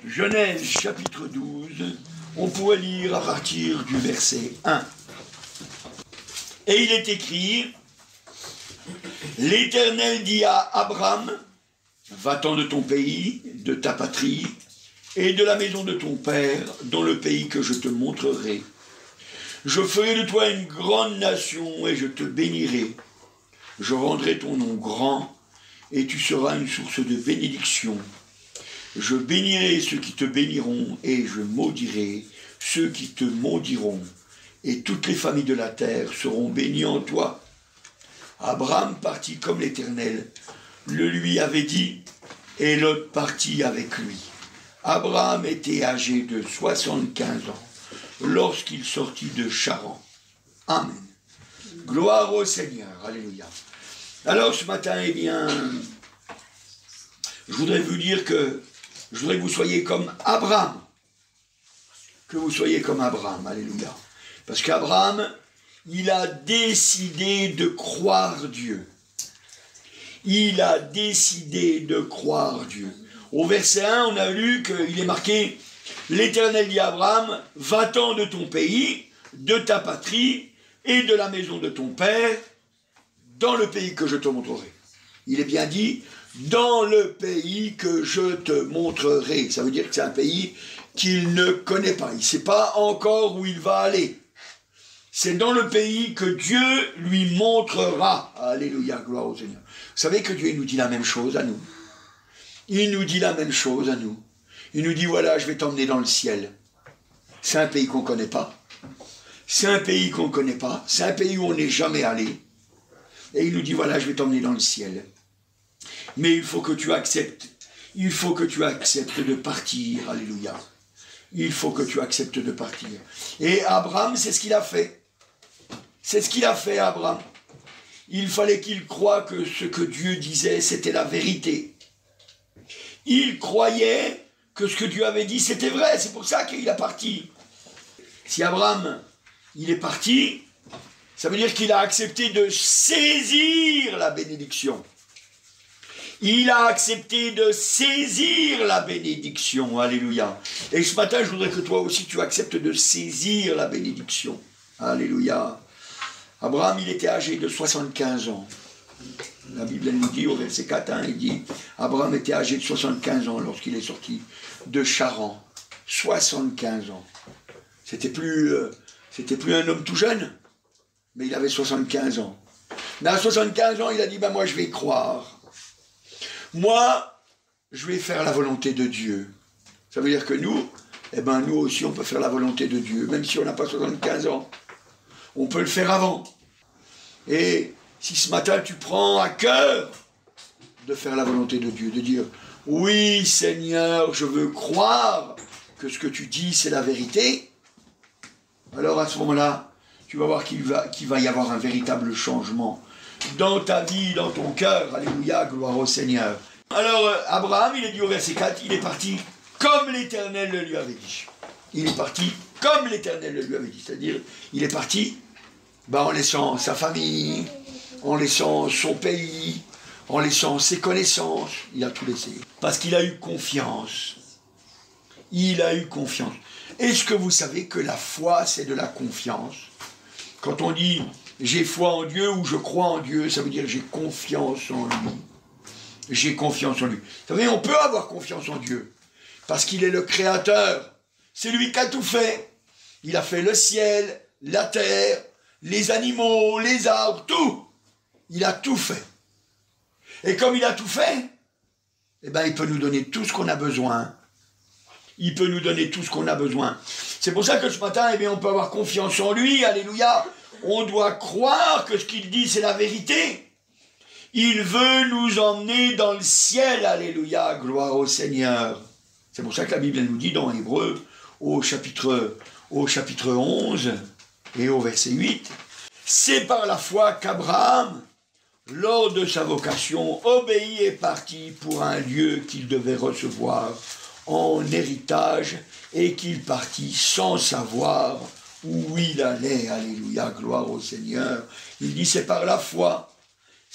Genèse chapitre 12, on pourrait lire à partir du verset 1. Et il est écrit, l'Éternel dit à Abraham, va-t'en de ton pays, de ta patrie, et de la maison de ton père, dans le pays que je te montrerai. Je ferai de toi une grande nation, et je te bénirai. Je rendrai ton nom grand, et tu seras une source de bénédiction. Je bénirai ceux qui te béniront, et je maudirai ceux qui te maudiront. Et toutes les familles de la terre seront bénies en toi. Abraham partit comme l'Éternel le lui avait dit, et Lot partit avec lui. Abraham était âgé de 75 ans lorsqu'il sortit de Charan. Amen. Gloire au Seigneur. Alléluia. Alors ce matin, eh bien, je voudrais vous dire que je voudrais que vous soyez comme Abraham. Que vous soyez comme Abraham. Alléluia. Parce qu'Abraham, il a décidé de croire Dieu. Il a décidé de croire Dieu. Au verset 1, on a lu qu'il est marqué « L'Éternel dit à Abraham, va-t'en de ton pays, de ta patrie et de la maison de ton père, dans le pays que je te montrerai. » Il est bien dit « dans le pays que je te montrerai ». Ça veut dire que c'est un pays qu'il ne connaît pas. Il ne sait pas encore où il va aller. C'est dans le pays que Dieu lui montrera. Alléluia, gloire au Seigneur. Vous savez que Dieu nous dit la même chose à nous. Il nous dit la même chose à nous. Il nous dit, voilà, je vais t'emmener dans le ciel. C'est un pays qu'on ne connaît pas. C'est un pays qu'on ne connaît pas. C'est un pays où on n'est jamais allé. Et il nous dit, voilà, je vais t'emmener dans le ciel. Mais il faut que tu acceptes. Il faut que tu acceptes de partir. Alléluia. Il faut que tu acceptes de partir. Et Abraham, c'est ce qu'il a fait. C'est ce qu'il a fait, Abraham. Il fallait qu'il croie que ce que Dieu disait, c'était la vérité. Il croyait que ce que Dieu avait dit, c'était vrai. C'est pour ça qu'il a parti. Si Abraham, il est parti, ça veut dire qu'il a accepté de saisir la bénédiction. Il a accepté de saisir la bénédiction. Alléluia. Et ce matin, je voudrais que toi aussi, tu acceptes de saisir la bénédiction. Alléluia. Abraham, il était âgé de 75 ans. La Bible, elle nous dit au verset 4, il dit, Abraham était âgé de 75 ans lorsqu'il est sorti de Charan. 75 ans. C'était plus un homme tout jeune, mais il avait 75 ans. Mais à 75 ans, il a dit, ben moi je vais y croire. Moi, je vais faire la volonté de Dieu. Ça veut dire que nous, eh ben nous aussi, on peut faire la volonté de Dieu, même si on n'a pas 75 ans. On peut le faire avant. Et si ce matin, tu prends à cœur de faire la volonté de Dieu, de dire, oui, Seigneur, je veux croire que ce que tu dis, c'est la vérité, alors à ce moment-là, tu vas voir qu'il va y avoir un véritable changement dans ta vie, dans ton cœur. Alléluia, gloire au Seigneur. Alors, Abraham, il est dit au verset 4, il est parti comme l'Éternel le lui avait dit. Il est parti comme l'Éternel le lui avait dit. C'est-à-dire, il est parti en laissant sa famille, en laissant son pays, en laissant ses connaissances. Il a tout laissé. Parce qu'il a eu confiance. Il a eu confiance. Est-ce que vous savez que la foi, c'est de la confiance? Quand on dit « j'ai foi en Dieu » ou « je crois en Dieu », ça veut dire « j'ai confiance en lui ». J'ai confiance en lui. Vous savez, on peut avoir confiance en Dieu. Parce qu'il est le Créateur. C'est lui qui a tout fait. Il a fait le ciel, la terre, les animaux, les arbres, tout. Il a tout fait. Et comme il a tout fait, eh ben, il peut nous donner tout ce qu'on a besoin. Il peut nous donner tout ce qu'on a besoin. C'est pour ça que ce matin, eh bien, on peut avoir confiance en lui. Alléluia. On doit croire que ce qu'il dit, c'est la vérité. Il veut nous emmener dans le ciel. Alléluia. Gloire au Seigneur. C'est pour ça que la Bible nous dit dans Hébreux, au chapitre 11 et au verset 8, c'est par la foi qu'Abraham, lors de sa vocation, obéit et partit pour un lieu qu'il devait recevoir en héritage et qu'il partit sans savoir où il allait. Alléluia, gloire au Seigneur. Il dit c'est par la foi.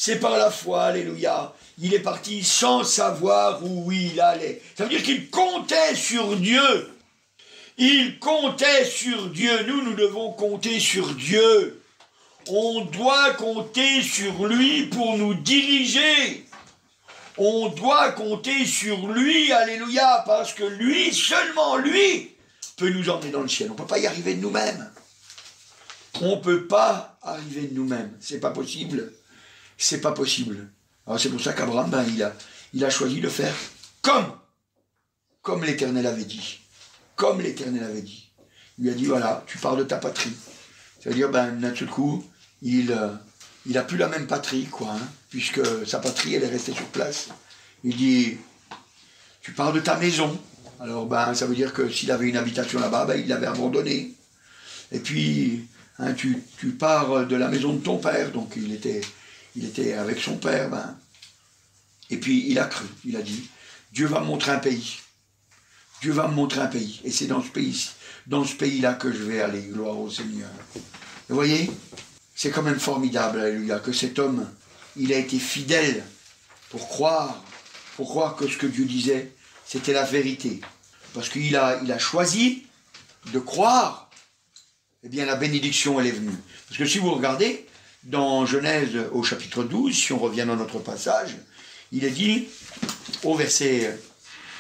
C'est par la foi, alléluia. Il est parti sans savoir où il allait. Ça veut dire qu'il comptait sur Dieu. Il comptait sur Dieu. Nous devons compter sur Dieu. On doit compter sur lui pour nous diriger. On doit compter sur lui, alléluia, parce que lui, seulement lui, peut nous emmener dans le ciel. On ne peut pas y arriver de nous-mêmes. On ne peut pas arriver de nous-mêmes. C'est pas possible. C'est pas possible. Alors c'est pour ça qu'Abraham, il a choisi de faire comme l'Éternel avait dit. Comme l'Éternel avait dit. Il lui a dit, voilà, tu pars de ta patrie. C'est-à-dire, d'un seul coup, il a plus la même patrie, quoi, hein, puisque sa patrie, elle est restée sur place. Il dit, tu pars de ta maison. Alors, ça veut dire que s'il avait une habitation là-bas, il l'avait abandonnée. Et puis, hein, tu pars de la maison de ton père. Donc, il était avec son père. Et puis, il a cru. Il a dit, Dieu va me montrer un pays. Dieu va me montrer un pays. Et c'est dans ce pays-là que je vais aller. Gloire au Seigneur. Vous voyez, c'est quand même formidable, alléluia, que cet homme, il a été fidèle pour croire que ce que Dieu disait, c'était la vérité. Parce qu'il a choisi de croire, eh bien la bénédiction, elle est venue. Parce que si vous regardez, dans Genèse au chapitre 12, si on revient dans notre passage, il est dit, au verset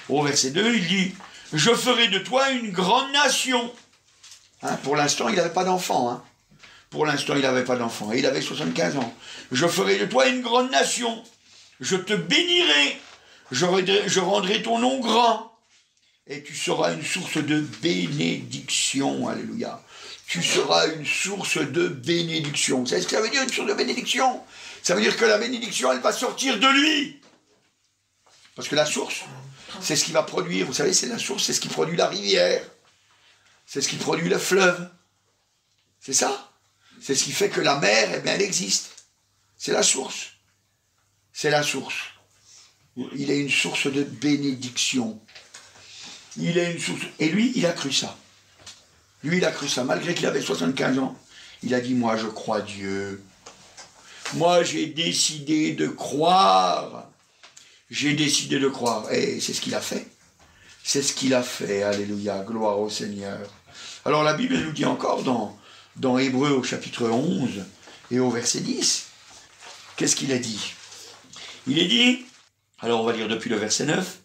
2, il dit, « Je ferai de toi une grande nation. » Pour l'instant, il n'avait pas d'enfant. Pour l'instant, il n'avait pas d'enfant. Et il avait 75 ans. « Je ferai de toi une grande nation. Je te bénirai. Je rendrai ton nom grand. Et tu seras une source de bénédiction. » Alléluia. Tu seras une source de bénédiction. Vous savez ce que ça veut dire, une source de bénédiction? Ça veut dire que la bénédiction, elle va sortir de lui. Parce que la source, c'est ce qui va produire. Vous savez, c'est la source, c'est ce qui produit la rivière. C'est ce qui produit le fleuve. C'est ça. C'est ce qui fait que la mer, eh bien, elle existe. C'est la source. C'est la source. Il est une source de bénédiction. Il est une source. Et lui, il a cru ça. Lui, il a cru ça. Malgré qu'il avait 75 ans, il a dit, moi, je crois Dieu. Moi, j'ai décidé de croire. J'ai décidé de croire. Et c'est ce qu'il a fait. C'est ce qu'il a fait. Alléluia. Gloire au Seigneur. Alors, la Bible nous dit encore dans Hébreux au chapitre 11 et au verset 10, qu'est-ce qu'il a dit? Il est dit, alors on va lire depuis le verset 9,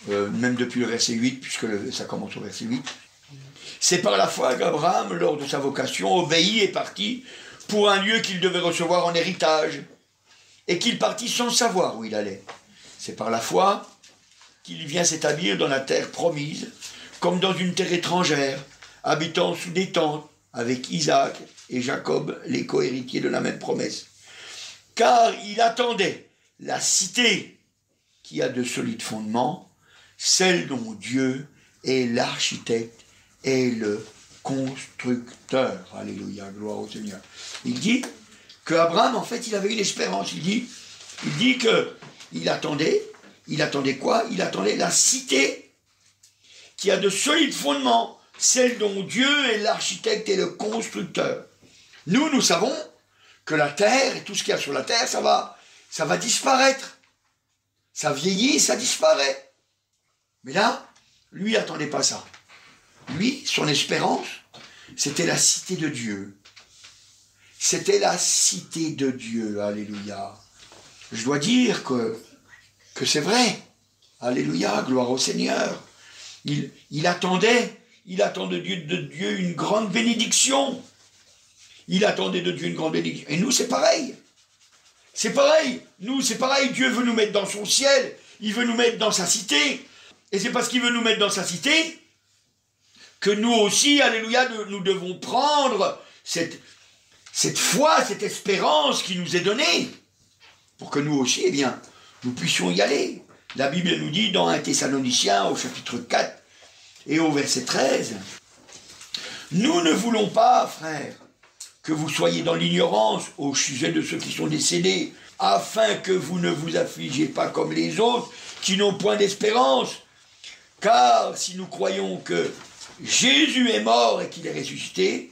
même depuis le verset 8, puisque ça commence au verset 8. C'est par la foi qu'Abraham, lors de sa vocation, obéit et partit pour un lieu qu'il devait recevoir en héritage, et qu'il partit sans savoir où il allait. C'est par la foi qu'il vient s'établir dans la terre promise, comme dans une terre étrangère, habitant sous des tentes, avec Isaac et Jacob, les co-héritiers de la même promesse. Car il attendait la cité qui a de solides fondements, celle dont Dieu est l'architecte et le constructeur. Alléluia, gloire au Seigneur. Il dit qu'Abraham, en fait, il avait une espérance. Il dit qu'il attendait quoi? Il attendait la cité qui a de solides fondements, celle dont Dieu est l'architecte et le constructeur. Nous savons que la terre et tout ce qu'il y a sur la terre, ça va disparaître. Ça vieillit, ça disparaît. Mais là, lui, il n'attendait pas ça. Lui, son espérance, c'était la cité de Dieu. C'était la cité de Dieu, alléluia. Je dois dire que c'est vrai. Alléluia, gloire au Seigneur. Il attendait de Dieu une grande bénédiction. Il attendait de Dieu une grande bénédiction. Et nous, c'est pareil. C'est pareil. Nous, c'est pareil. Dieu veut nous mettre dans son ciel. Il veut nous mettre dans sa cité. Et c'est parce qu'il veut nous mettre dans sa cité que nous aussi, alléluia, nous devons prendre cette foi, cette espérance qui nous est donnée. Pour que nous aussi, eh bien, nous puissions y aller. La Bible nous dit dans 1 Thessaloniciens au chapitre 4 et au verset 13, « Nous ne voulons pas, frères, que vous soyez dans l'ignorance au sujet de ceux qui sont décédés, afin que vous ne vous affligiez pas comme les autres, qui n'ont point d'espérance. Car si nous croyons que Jésus est mort et qu'il est ressuscité,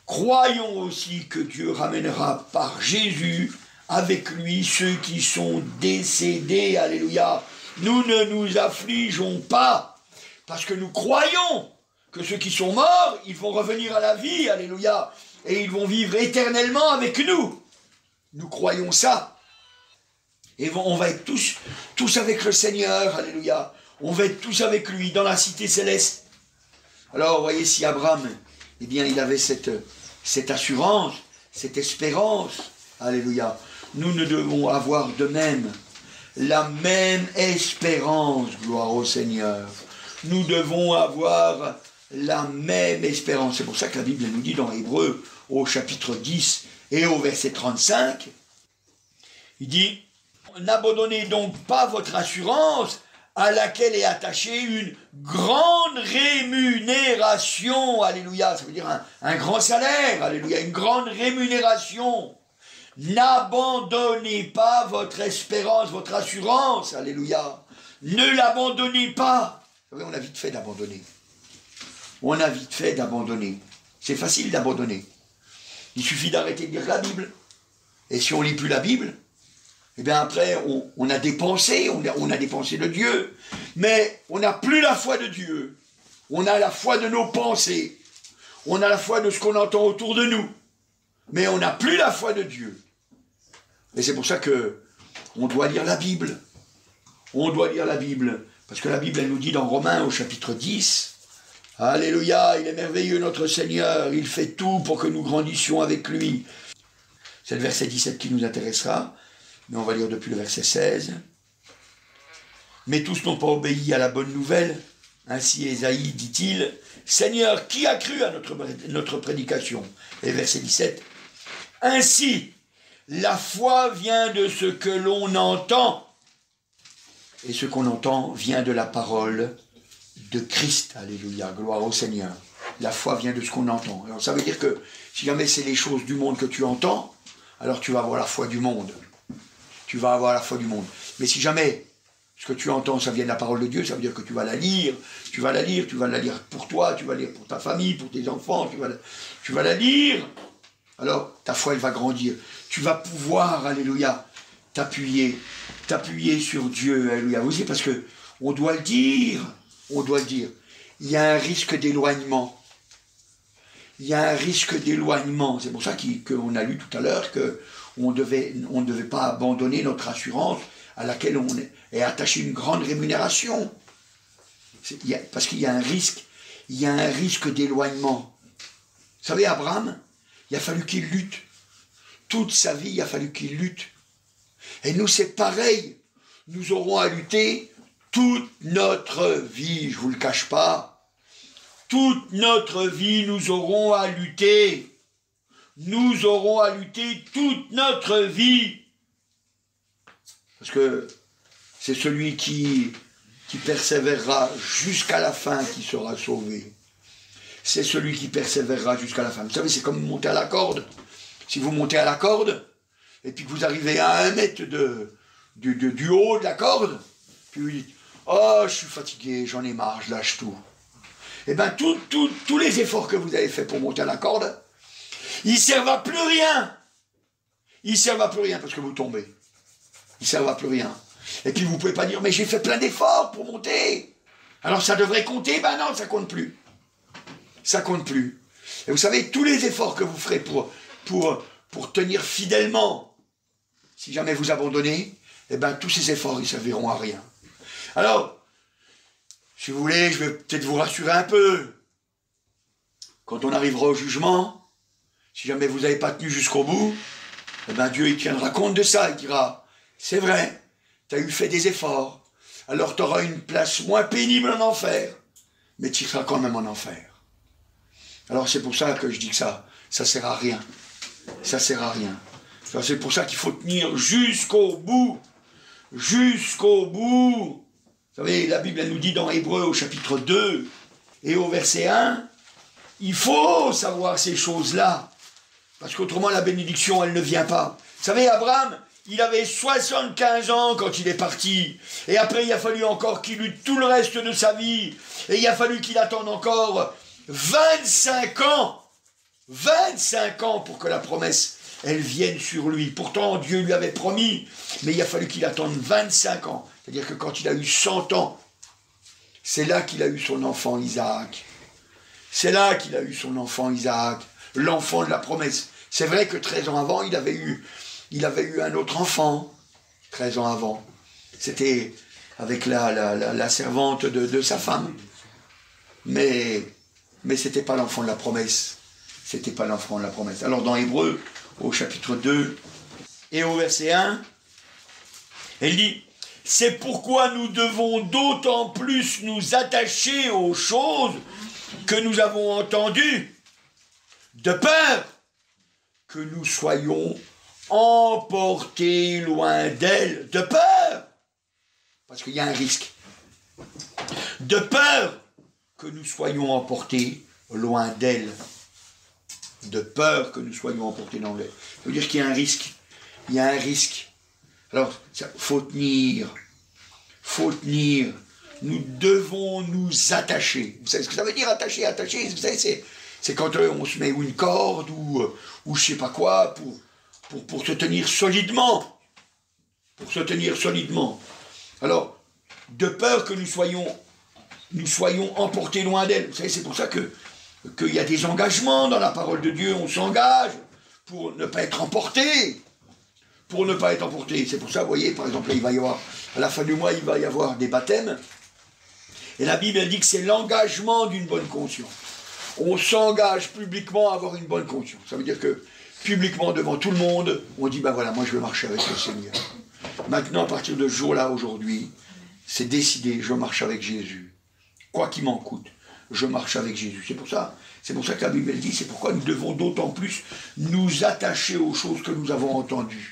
croyons aussi que Dieu ramènera par Jésus avec lui ceux qui sont décédés. Alléluia. Nous ne nous affligeons pas, parce que nous croyons que ceux qui sont morts, ils vont revenir à la vie. Alléluia. Et ils vont vivre éternellement avec nous. Nous croyons ça. Et on va être tous avec le Seigneur. Alléluia. On va être tous avec lui dans la cité céleste. Alors, vous voyez, si Abraham, eh bien, il avait cette assurance, cette espérance. Alléluia. Nous devons avoir de même la même espérance, gloire au Seigneur. Nous devons avoir la même espérance. C'est pour ça que la Bible nous dit dans Hébreux, au chapitre 10 et au verset 35, il dit, n'abandonnez donc pas votre assurance à laquelle est attachée une grande rémunération. Alléluia, ça veut dire un grand salaire. Alléluia, une grande rémunération. N'abandonnez pas votre espérance, votre assurance. Alléluia. Ne l'abandonnez pas. Vous savez, on a vite fait d'abandonner. On a vite fait d'abandonner. C'est facile d'abandonner. Il suffit d'arrêter de lire la Bible. Et si on ne lit plus la Bible, eh bien après, on a dépensé, on a dépensé de Dieu. Mais on n'a plus la foi de Dieu. On a la foi de nos pensées. On a la foi de ce qu'on entend autour de nous. Mais on n'a plus la foi de Dieu. Et c'est pour ça que on doit lire la Bible. On doit lire la Bible. Parce que la Bible, elle nous dit dans Romains au chapitre 10, Alléluia, il est merveilleux notre Seigneur, il fait tout pour que nous grandissions avec lui. C'est le verset 17 qui nous intéressera, mais on va lire depuis le verset 16. Mais tous n'ont pas obéi à la bonne nouvelle. Ainsi Ésaïe dit-il, Seigneur, qui a cru à notre prédication? Et verset 17, ainsi, la foi vient de ce que l'on entend, et ce qu'on entend vient de la parole de Christ. Alléluia, gloire au Seigneur. La foi vient de ce qu'on entend. Alors ça veut dire que si jamais c'est les choses du monde que tu entends, alors tu vas avoir la foi du monde. Tu vas avoir la foi du monde. Mais si jamais ce que tu entends, ça vient de la parole de Dieu, ça veut dire que tu vas la lire, tu vas la lire pour toi, tu vas la lire pour ta famille, pour tes enfants, tu vas la lire. Alors ta foi, elle va grandir. Tu vas pouvoir, alléluia, t'appuyer sur Dieu, alléluia. Vous savez, parce que on doit le dire. Il y a un risque d'éloignement. Il y a un risque d'éloignement. C'est pour ça qu'on a lu tout à l'heure qu'on ne devait pas abandonner notre assurance à laquelle on est attaché une grande rémunération. Parce qu'il y a un risque d'éloignement. Vous savez, Abraham, il a fallu qu'il lutte. Toute sa vie, il a fallu qu'il lutte. Et nous, c'est pareil. Nous aurons à lutter toute notre vie, je ne vous le cache pas. Toute notre vie, nous aurons à lutter. Nous aurons à lutter toute notre vie. Parce que c'est celui qui persévérera jusqu'à la fin qui sera sauvé. C'est celui qui persévérera jusqu'à la fin. Vous savez, c'est comme monter à la corde. Si vous montez à la corde, et puis que vous arrivez à 1 mètre du haut de la corde, puis vous dites, oh, je suis fatigué, j'en ai marre, je lâche tout. Eh bien, tous les efforts que vous avez faits pour monter à la corde, ils ne servent à plus rien. Ils ne servent à plus rien parce que vous tombez. Ils ne servent à plus rien. Et puis vous ne pouvez pas dire, mais j'ai fait plein d'efforts pour monter. Alors ça devrait compter? Ben non, ça compte plus. Ça compte plus. Et vous savez, tous les efforts que vous ferez pour tenir fidèlement, si jamais vous abandonnez, eh bien tous ces efforts, ils ne serviront à rien. Alors, si vous voulez, je vais peut-être vous rassurer un peu. Quand on arrivera au jugement, si jamais vous n'avez pas tenu jusqu'au bout, eh bien Dieu il tiendra compte de ça, il dira, c'est vrai, tu as fait des efforts, alors tu auras une place moins pénible en enfer, mais tu seras quand même en enfer. Alors c'est pour ça que je dis que ça sert à rien. Ça sert à rien. Alors, c'est pour ça qu'il faut tenir jusqu'au bout. Jusqu'au bout. Vous savez, la Bible elle nous dit dans Hébreux au chapitre 2 et au verset 1, il faut savoir ces choses-là. Parce qu'autrement la bénédiction, elle ne vient pas. Vous savez, Abraham, il avait 75 ans quand il est parti. Et après, il a fallu encore qu'il lutte tout le reste de sa vie. Et il a fallu qu'il attende encore 25 ans. 25 ans pour que la promesse, elles viennent sur lui. Pourtant, Dieu lui avait promis, mais il a fallu qu'il attende 25 ans. C'est-à-dire que quand il a eu 100 ans, c'est là qu'il a eu son enfant Isaac. C'est là qu'il a eu son enfant Isaac, l'enfant de la promesse. C'est vrai que 13 ans avant, il avait eu un autre enfant, 13 ans avant. C'était avec la servante de sa femme. Mais ce n'était pas l'enfant de la promesse. C'était pas l'enfant de la promesse. Alors dans Hébreux, au chapitre 2 et au verset 1, elle dit « C'est pourquoi nous devons d'autant plus nous attacher aux choses que nous avons entendues, de peur que nous soyons emportés loin d'elle. » De peur, parce qu'il y a un risque. De peur que nous soyons emportés loin d'elle. De peur que nous soyons emportés dans l'elle. Ça veut dire qu'il y a un risque. Il y a un risque. Alors, il faut tenir. Faut tenir. Nous devons nous attacher. Vous savez ce que ça veut dire, attacher? Attacher, vous savez, c'est quand on se met une corde ou je sais pas quoi pour se tenir solidement. Pour se tenir solidement. Alors, de peur que nous soyons emportés loin d'elle. Vous savez, c'est pour ça qu'il y a des engagements dans la parole de Dieu. On s'engage pour ne pas être emporté. Pour ne pas être emporté. C'est pour ça, vous voyez, par exemple, il va y avoir, à la fin du mois, il va y avoir des baptêmes. Et la Bible elle dit que c'est l'engagement d'une bonne conscience. On s'engage publiquement à avoir une bonne conscience. Ça veut dire que, publiquement, devant tout le monde, on dit, ben voilà, moi je veux marcher avec le Seigneur. Maintenant, à partir de ce jour-là, aujourd'hui, c'est décidé, je marche avec Jésus. Quoi qu'il m'en coûte, je marche avec Jésus. C'est pour ça que la Bible elle dit, c'est pourquoi nous devons d'autant plus nous attacher aux choses que nous avons entendues.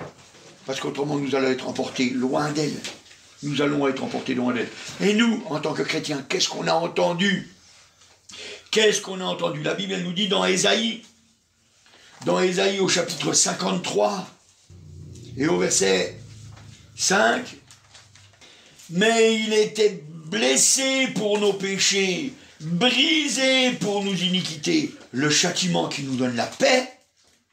Parce qu'autrement, nous allons être emportés loin d'elle. Nous allons être emportés loin d'elle. Et nous, en tant que chrétiens, qu'est-ce qu'on a entendu? Qu'est-ce qu'on a entendu? La Bible elle nous dit dans Ésaïe au chapitre 53 et au verset 5, « Mais il était blessé pour nos péchés, brisé pour nos iniquités. Le châtiment qui nous donne la paix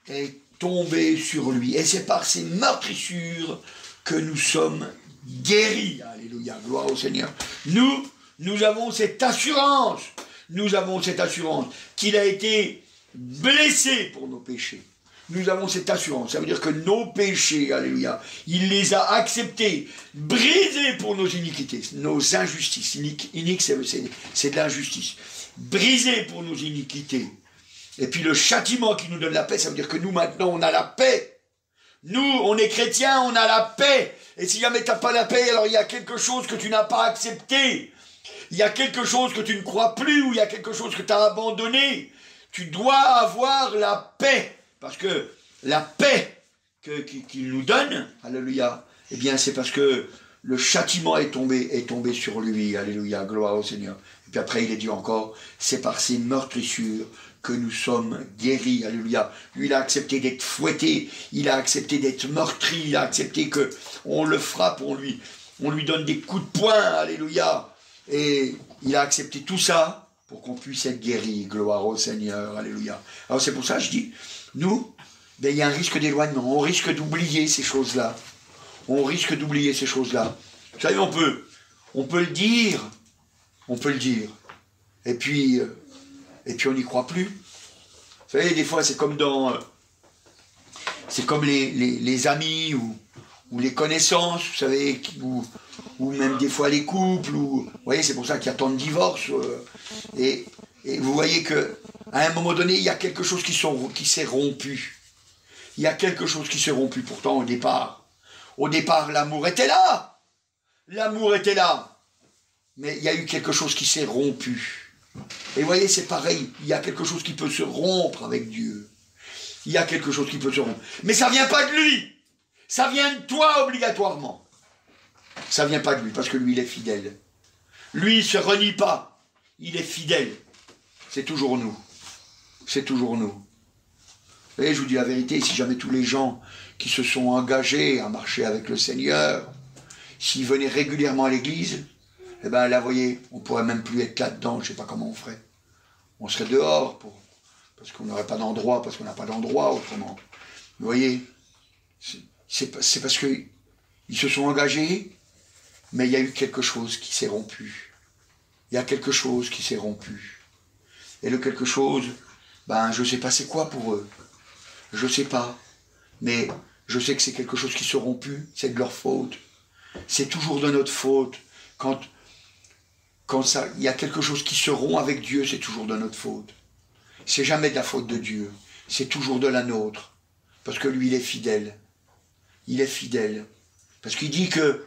est tombé sur lui. Et c'est par ses meurtrissures que nous sommes guéris. » Alléluia, gloire au Seigneur. Nous avons cette assurance. Nous avons cette assurance qu'il a été blessé pour nos péchés. Nous avons cette assurance. Ça veut dire que nos péchés, alléluia, il les a acceptés, brisés pour nos iniquités, nos injustices. Inique, c'est de l'injustice. Brisés pour nos iniquités. Et puis le châtiment qui nous donne la paix, ça veut dire que nous, maintenant, on a la paix. Nous, on est chrétiens, on a la paix. Et si jamais tu n'as pas la paix, alors il y a quelque chose que tu n'as pas accepté. Il y a quelque chose que tu ne crois plus, ou il y a quelque chose que tu as abandonné. Tu dois avoir la paix. Parce que la paix qu'il nous donne, alléluia, eh bien c'est parce que le châtiment est tombé sur lui, alléluia, gloire au Seigneur. Et puis après il est dit encore, c'est par ses meurtrissures que nous sommes guéris, alléluia. Lui il a accepté d'être fouetté, il a accepté d'être meurtri, il a accepté qu'on le frappe, on lui donne des coups de poing, alléluia. Et il a accepté tout ça pour qu'on puisse être guéri, gloire au Seigneur, alléluia. Alors c'est pour ça que je dis, nous, ben, il y a un risque d'éloignement, on risque d'oublier ces choses-là. On risque d'oublier ces choses-là. Vous savez, on peut le dire, et puis on n'y croit plus. Vous savez, des fois, c'est comme les amis ou les connaissances, vous savez, ou même des fois les couples, vous voyez, c'est pour ça qu'il y a tant de divorces, et vous voyez que à un moment donné, il y a quelque chose qui s'est rompu. Il y a quelque chose qui s'est rompu. Pourtant, au départ, l'amour était là. L'amour était là. Mais il y a eu quelque chose qui s'est rompu. Et vous voyez, c'est pareil. Il y a quelque chose qui peut se rompre avec Dieu. Il y a quelque chose qui peut se rompre. Mais ça ne vient pas de lui. Ça vient de toi obligatoirement. Ça ne vient pas de lui, parce que lui, il est fidèle. Lui, il ne se renie pas. Il est fidèle. C'est toujours nous. C'est toujours nous. Vous voyez, je vous dis la vérité, si jamais tous les gens qui se sont engagés à marcher avec le Seigneur, s'ils venaient régulièrement à l'église, eh bien là, vous voyez, on ne pourrait même plus être là-dedans, je ne sais pas comment on ferait. On serait dehors, parce qu'on n'aurait pas d'endroit, parce qu'on n'a pas d'endroit autrement. Vous voyez, c'est parce qu'ils se sont engagés, mais il y a eu quelque chose qui s'est rompu. Il y a quelque chose qui s'est rompu. Et le quelque chose, ben je ne sais pas c'est quoi pour eux. Je ne sais pas. Mais je sais que c'est quelque chose qui s'est rompu, c'est de leur faute. C'est toujours de notre faute. Quand il y a quelque chose qui se rompt avec Dieu, c'est toujours de notre faute. C'est jamais de la faute de Dieu. C'est toujours de la nôtre. Parce que lui, il est fidèle. Il est fidèle. Parce qu'il dit que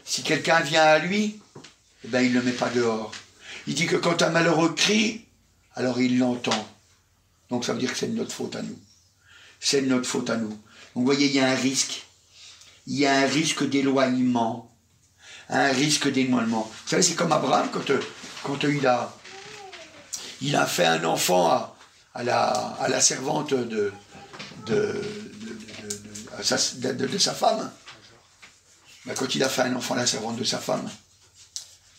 si quelqu'un vient à lui, eh ben, il ne le met pas dehors. Il dit que quand un malheureux crie, alors il l'entend. Donc ça veut dire que c'est de notre faute à nous. C'est de notre faute à nous. Donc vous voyez, il y a un risque. Il y a un risque d'éloignement. Un risque d'éloignement. Vous savez, c'est comme Abraham quand il a fait un enfant à la servante de sa femme. Ben, quand il a fait un enfant à la servante de sa femme,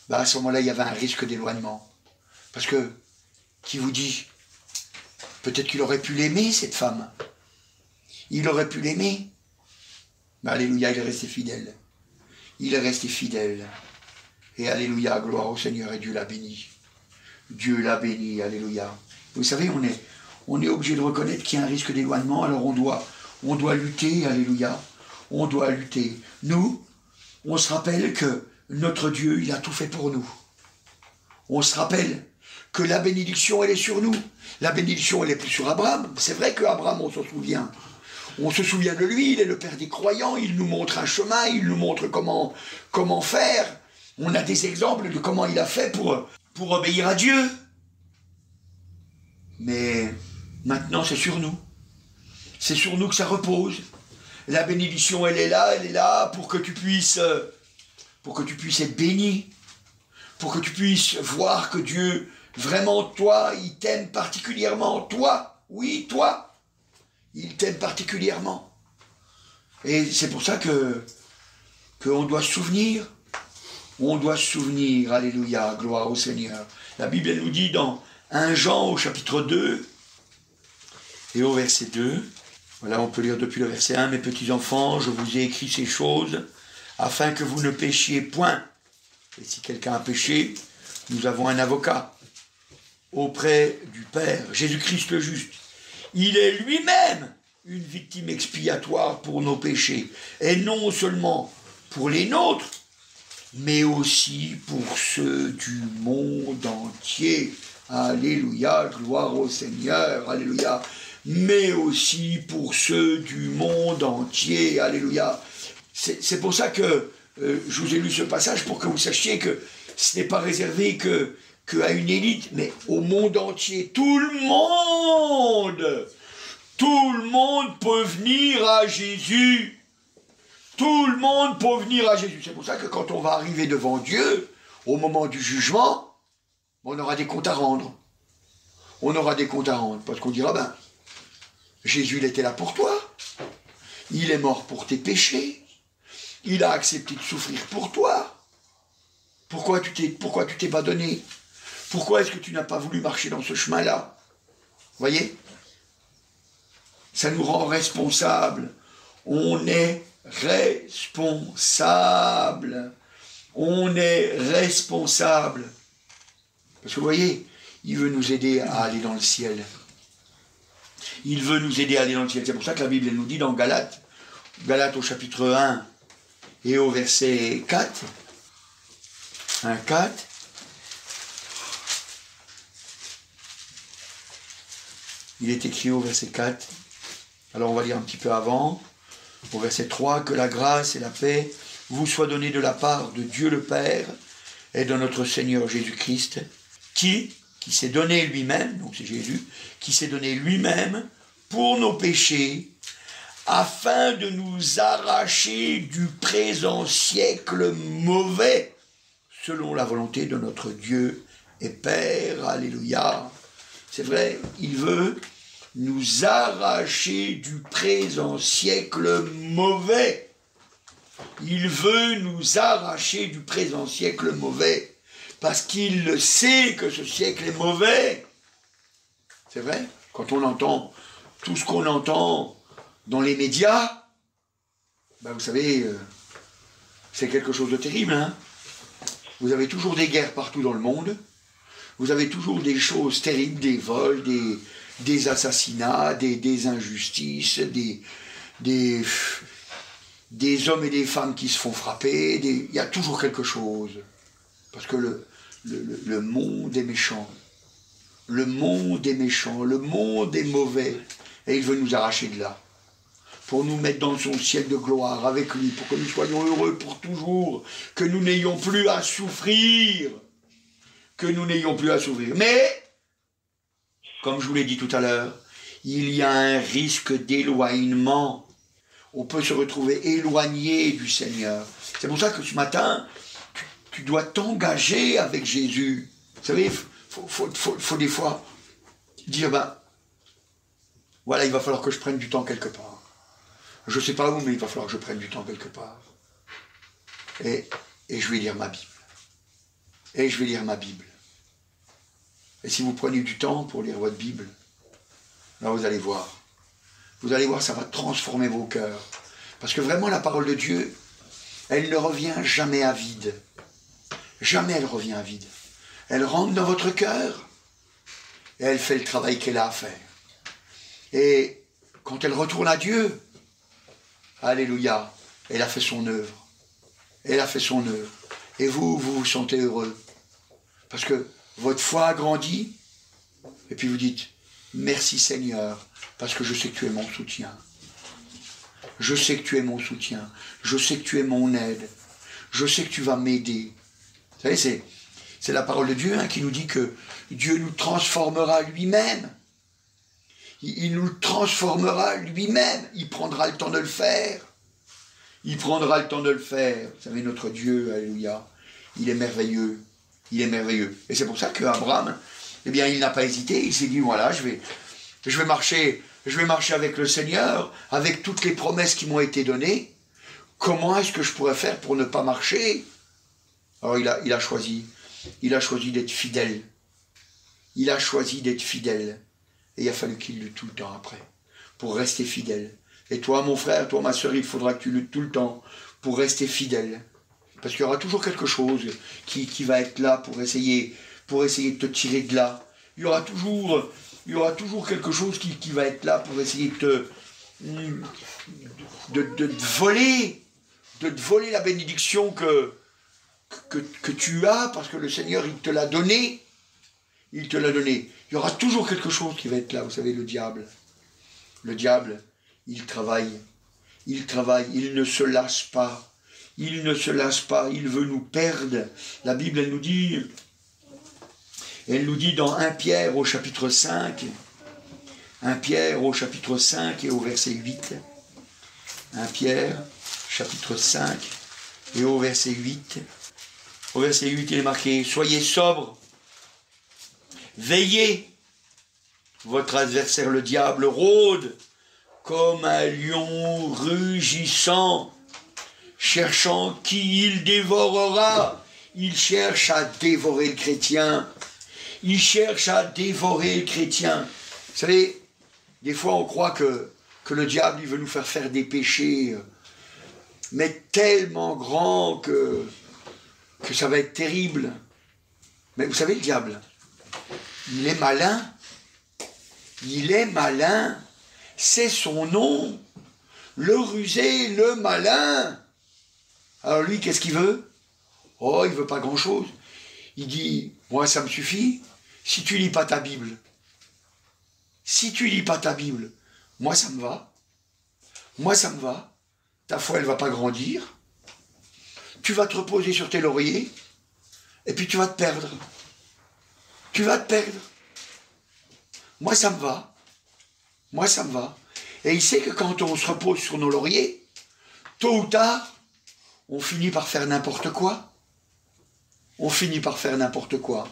ben, à ce moment-là, il y avait un risque d'éloignement. Parce que, qui vous dit, peut-être qu'il aurait pu l'aimer, cette femme. Il aurait pu l'aimer. Mais alléluia, il est resté fidèle. Il est resté fidèle. Et alléluia, gloire au Seigneur, et Dieu l'a béni. Dieu l'a béni, alléluia. Vous savez, on est obligé de reconnaître qu'il y a un risque d'éloignement, alors on doit lutter, alléluia. On doit lutter. Nous, on se rappelle que notre Dieu, il a tout fait pour nous. On se rappelle que la bénédiction, elle est sur nous. La bénédiction, elle est plus sur Abraham. C'est vrai qu'Abraham, on s'en souvient. On se souvient de lui, il est le père des croyants, il nous montre un chemin, il nous montre comment faire. On a des exemples de comment il a fait pour obéir à Dieu. Mais maintenant, c'est sur nous. C'est sur nous que ça repose. La bénédiction, elle est là pour que tu puisses être béni, pour que tu puisses voir que Dieu, vraiment toi, il t'aime particulièrement, toi, oui, toi. Il t'aime particulièrement. Et c'est pour ça qu'on doit se souvenir. On doit se souvenir. Alléluia, gloire au Seigneur. La Bible, elle nous dit dans 1 Jean au chapitre 2 et au verset 2. Voilà, on peut lire depuis le verset 1. Mes petits enfants, je vous ai écrit ces choses afin que vous ne péchiez point. Et si quelqu'un a péché, nous avons un avocat auprès du Père, Jésus-Christ le juste. Il est lui-même une victime expiatoire pour nos péchés. Et non seulement pour les nôtres, mais aussi pour ceux du monde entier. Alléluia, gloire au Seigneur, alléluia. Mais aussi pour ceux du monde entier, alléluia. C'est pour ça que je vous ai lu ce passage, pour que vous sachiez que ce n'est pas réservé qu'à une élite, mais au monde entier. Tout le monde peut venir à Jésus. Tout le monde peut venir à Jésus. C'est pour ça que quand on va arriver devant Dieu, au moment du jugement, on aura des comptes à rendre. On aura des comptes à rendre. Parce qu'on dira, ben, Jésus, il était là pour toi. Il est mort pour tes péchés. Il a accepté de souffrir pour toi. Pourquoi tu t'es pas donné? Pourquoi est-ce que tu n'as pas voulu marcher dans ce chemin-là? Voyez? Ça nous rend responsables. On est responsable. On est responsable. Parce que vous voyez, il veut nous aider à aller dans le ciel. Il veut nous aider à aller dans le ciel. C'est pour ça que la Bible elle nous dit dans Galates au chapitre 1 et au verset 4, 1,4, il est écrit au verset 4, alors on va lire un petit peu avant, au verset 3, que la grâce et la paix vous soient données de la part de Dieu le Père et de notre Seigneur Jésus-Christ, qui s'est donné lui-même, donc c'est Jésus, qui s'est donné lui-même pour nos péchés, afin de nous arracher du présent siècle mauvais, selon la volonté de notre Dieu et Père. Alléluia. C'est vrai, il veut nous arracher du présent siècle mauvais. Il veut nous arracher du présent siècle mauvais, parce qu'il sait que ce siècle est mauvais. C'est vrai, quand on entend tout ce qu'on entend dans les médias, ben vous savez, c'est quelque chose de terrible. Hein. Vous avez toujours des guerres partout dans le monde. Vous avez toujours des choses terribles, des vols, des assassinats, des injustices, des hommes et des femmes qui se font frapper. Il y a toujours quelque chose. Parce que le monde est méchant. Le monde est méchant. Le monde est mauvais. Et il veut nous arracher de là. Pour nous mettre dans son ciel de gloire avec lui. Pour que nous soyons heureux pour toujours. Que nous n'ayons plus à souffrir. Que nous n'ayons plus à souffrir. Mais, comme je vous l'ai dit tout à l'heure, il y a un risque d'éloignement. On peut se retrouver éloigné du Seigneur. C'est pour ça que ce matin, tu dois t'engager avec Jésus. Vous savez, faut des fois dire, ben, voilà, il va falloir que je prenne du temps quelque part. Je ne sais pas où, mais il va falloir que je prenne du temps quelque part. Et je vais lire ma Bible. Et je vais lire ma Bible. Et si vous prenez du temps pour lire votre Bible, là vous allez voir. Vous allez voir, ça va transformer vos cœurs. Parce que vraiment, la parole de Dieu, elle ne revient jamais à vide. Jamais elle revient à vide. Elle rentre dans votre cœur et elle fait le travail qu'elle a à faire. Et quand elle retourne à Dieu, alléluia, elle a fait son œuvre. Elle a fait son œuvre. Et vous vous sentez heureux. Parce que votre foi a grandi. Et puis vous dites, merci Seigneur, parce que je sais que tu es mon soutien. Je sais que tu es mon soutien. Je sais que tu es mon aide. Je sais que tu vas m'aider. Vous savez, c'est la parole de Dieu hein, qui nous dit que Dieu nous transformera lui-même. Il nous transformera lui-même. Il prendra le temps de le faire. Il prendra le temps de le faire. Vous savez, notre Dieu, alléluia, il est merveilleux. Il est merveilleux. Et c'est pour ça qu'Abraham, eh bien, il n'a pas hésité. Il s'est dit, voilà, je vais marcher avec le Seigneur, avec toutes les promesses qui m'ont été données. Comment est-ce que je pourrais faire pour ne pas marcher? Alors, il a choisi d'être fidèle. Il a choisi d'être fidèle. Et il a fallu qu'il lutte tout le temps après, pour rester fidèle. Et toi, mon frère, toi, ma soeur, il faudra que tu luttes tout le temps pour rester fidèle. Parce qu'il y aura toujours quelque chose qui va être là pour essayer de te tirer de là. Il y aura toujours quelque chose qui va être là pour essayer de te voler la bénédiction que tu as, parce que le Seigneur, il te l'a donné. Il te l'a donné. Il y aura toujours quelque chose qui va être là. Vous savez, le diable, il travaille, il ne se lasse pas. Il ne se lasse pas, il veut nous perdre. La Bible, elle nous dit dans 1 Pierre au chapitre 5, 1 Pierre au chapitre 5 et au verset 8. 1 Pierre, chapitre 5 et au verset 8. Au verset 8, il est marqué, soyez sobres, veillez, votre adversaire le diable rôde comme un lion rugissant, cherchant qui il dévorera. Il cherche à dévorer le chrétien. Il cherche à dévorer le chrétien. Vous savez, des fois on croit que le diable il veut nous faire des péchés, mais tellement grands que ça va être terrible. Mais vous savez, le diable, il est malin. Il est malin. C'est son nom. Le rusé, le malin. Alors lui, qu'est-ce qu'il veut? Oh, il veut pas grand-chose. Il dit, moi ça me suffit, si tu lis pas ta Bible. Si tu lis pas ta Bible, moi ça me va. Moi ça me va. Ta foi, elle va pas grandir. Tu vas te reposer sur tes lauriers, et puis tu vas te perdre. Tu vas te perdre. Moi ça me va. Moi ça me va. Et il sait que quand on se repose sur nos lauriers, tôt ou tard, on finit par faire n'importe quoi. On finit par faire n'importe quoi.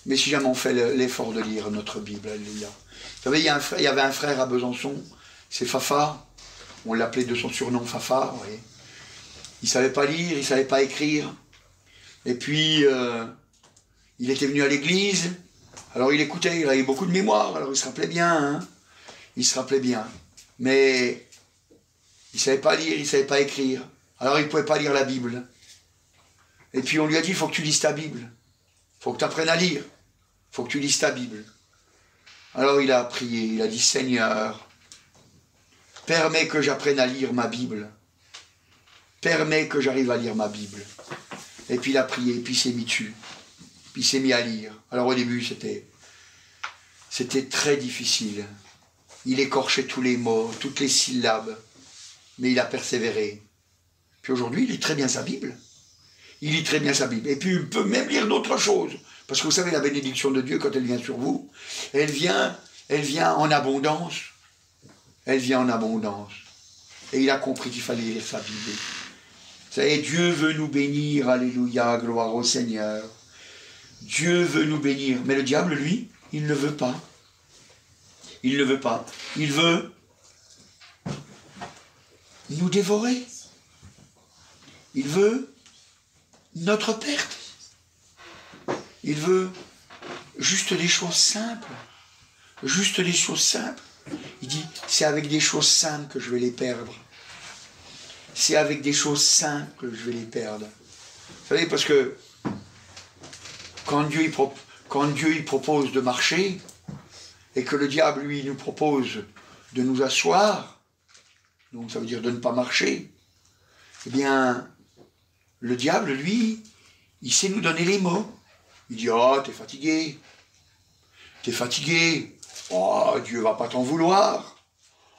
Mais si jamais on fait l'effort de lire notre Bible, alléluia. Vous savez, il y avait un frère à Besançon, c'est Fafa. On l'appelait de son surnom Fafa. Oui. Il ne savait pas lire, il ne savait pas écrire. Et puis, il était venu à l'église. Alors il écoutait, il avait beaucoup de mémoire, alors il se rappelait bien. Hein. Il se rappelait bien. Mais il ne savait pas lire, il ne savait pas écrire. Alors il ne pouvait pas lire la Bible. Et puis on lui a dit, il faut que tu lises ta Bible. Il faut que tu apprennes à lire. Il faut que tu lises ta Bible. Alors il a prié, il a dit, Seigneur, permets que j'apprenne à lire ma Bible. Permets que j'arrive à lire ma Bible. Et puis il a prié, puis il s'est mis dessus. Puis il s'est mis à lire. Alors au début, c'était très difficile. Il écorchait tous les mots, toutes les syllabes. Mais il a persévéré. Puis aujourd'hui, il lit très bien sa Bible. Il lit très bien sa Bible. Et puis il peut même lire d'autres choses. Parce que vous savez, la bénédiction de Dieu, quand elle vient sur vous, elle vient en abondance. Elle vient en abondance. Et il a compris qu'il fallait lire sa Bible. Vous savez, Dieu veut nous bénir. Alléluia, gloire au Seigneur. Dieu veut nous bénir. Mais le diable, lui, il ne veut pas. Il ne veut pas. Il veut nous dévorer. Il veut notre perte. Il veut juste des choses simples. Juste des choses simples. Il dit, c'est avec des choses simples que je vais les perdre. C'est avec des choses simples que je vais les perdre. Vous savez, parce que quand Dieu il propose de marcher, et que le diable, lui, nous propose de nous asseoir, donc ça veut dire de ne pas marcher, eh bien, le diable, lui, il sait nous donner les mots. Il dit, oh, t'es fatigué. T'es fatigué. Oh, Dieu va pas t'en vouloir.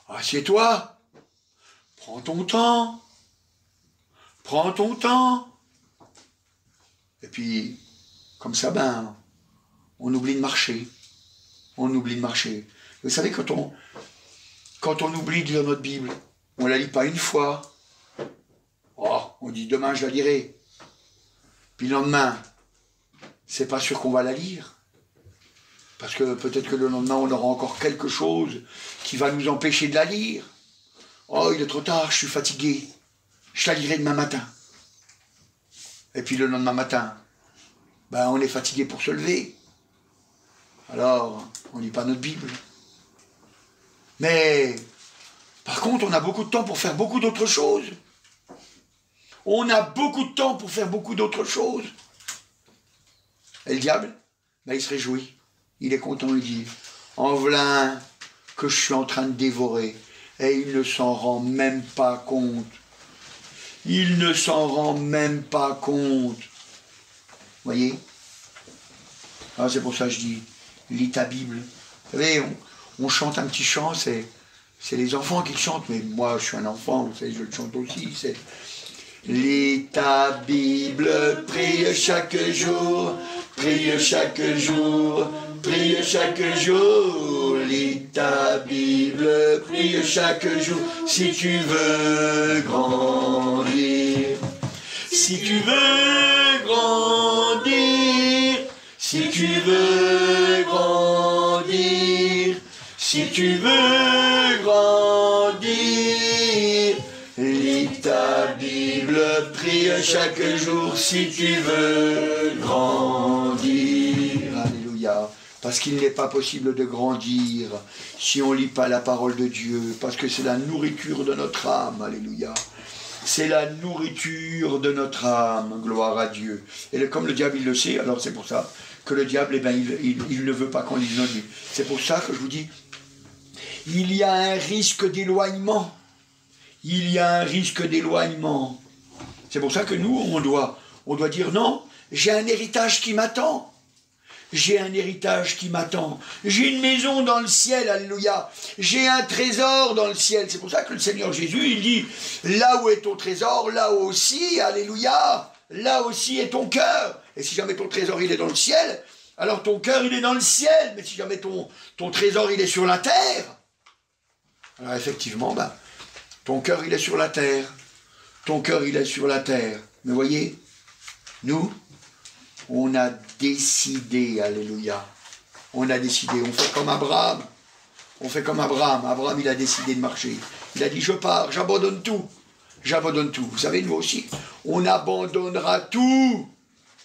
Assieds-toi. Prends ton temps. Prends ton temps. Et puis, comme ça, ben, on oublie de marcher. On oublie de marcher. Vous savez, quand on oublie de lire notre Bible, on ne la lit pas une fois. Oh, on dit demain je la lirai. Puis le lendemain, c'est pas sûr qu'on va la lire. Parce que peut-être que le lendemain, on aura encore quelque chose qui va nous empêcher de la lire. Oh, il est trop tard, je suis fatigué. Je la lirai demain matin. Et puis le lendemain matin, ben, on est fatigué pour se lever. Alors, on ne lit pas notre Bible. Mais, par contre, on a beaucoup de temps pour faire beaucoup d'autres choses. On a beaucoup de temps pour faire beaucoup d'autres choses. Et le diable, ben, il se réjouit. Il est content, il dit, en voilà que je suis en train de dévorer. Et il ne s'en rend même pas compte. Il ne s'en rend même pas compte. Vous voyez? Alors c'est pour ça que je dis, lis ta Bible. Vous savez, on chante un petit chant, c'est les enfants qui le chantent, mais moi je suis un enfant, vous savez, je le chante aussi, c'est lis ta Bible, prie chaque jour, prie chaque jour, prie chaque jour, lis ta Bible, prie chaque jour, si tu veux grandir, si tu veux grandir, si tu veux grandir, si tu veux grandir, lis ta Bible, prie chaque jour si tu veux grandir. Alléluia. Parce qu'il n'est pas possible de grandir si on ne lit pas la parole de Dieu, parce que c'est la nourriture de notre âme. Alléluia. C'est la nourriture de notre âme, gloire à Dieu. Et comme le diable, il le sait, alors c'est pour ça que le diable, eh ben, il ne veut pas qu'on lise notre Bible. C'est pour ça que je vous dis, il y a un risque d'éloignement. Il y a un risque d'éloignement. C'est pour ça que nous, on doit dire non, j'ai un héritage qui m'attend. J'ai un héritage qui m'attend. J'ai une maison dans le ciel, alléluia. J'ai un trésor dans le ciel. C'est pour ça que le Seigneur Jésus, il dit, là où est ton trésor, là aussi, alléluia, là aussi est ton cœur. Et si jamais ton trésor, il est dans le ciel, alors ton cœur, il est dans le ciel. Mais si jamais ton trésor, il est sur la terre, alors effectivement, ben, ton cœur, il est sur la terre. Ton cœur, il est sur la terre. Mais voyez, nous, on a décidé, alléluia. On a décidé, on fait comme Abraham. On fait comme Abraham. Abraham, il a décidé de marcher. Il a dit, je pars, j'abandonne tout. J'abandonne tout. Vous savez, nous aussi, on abandonnera tout.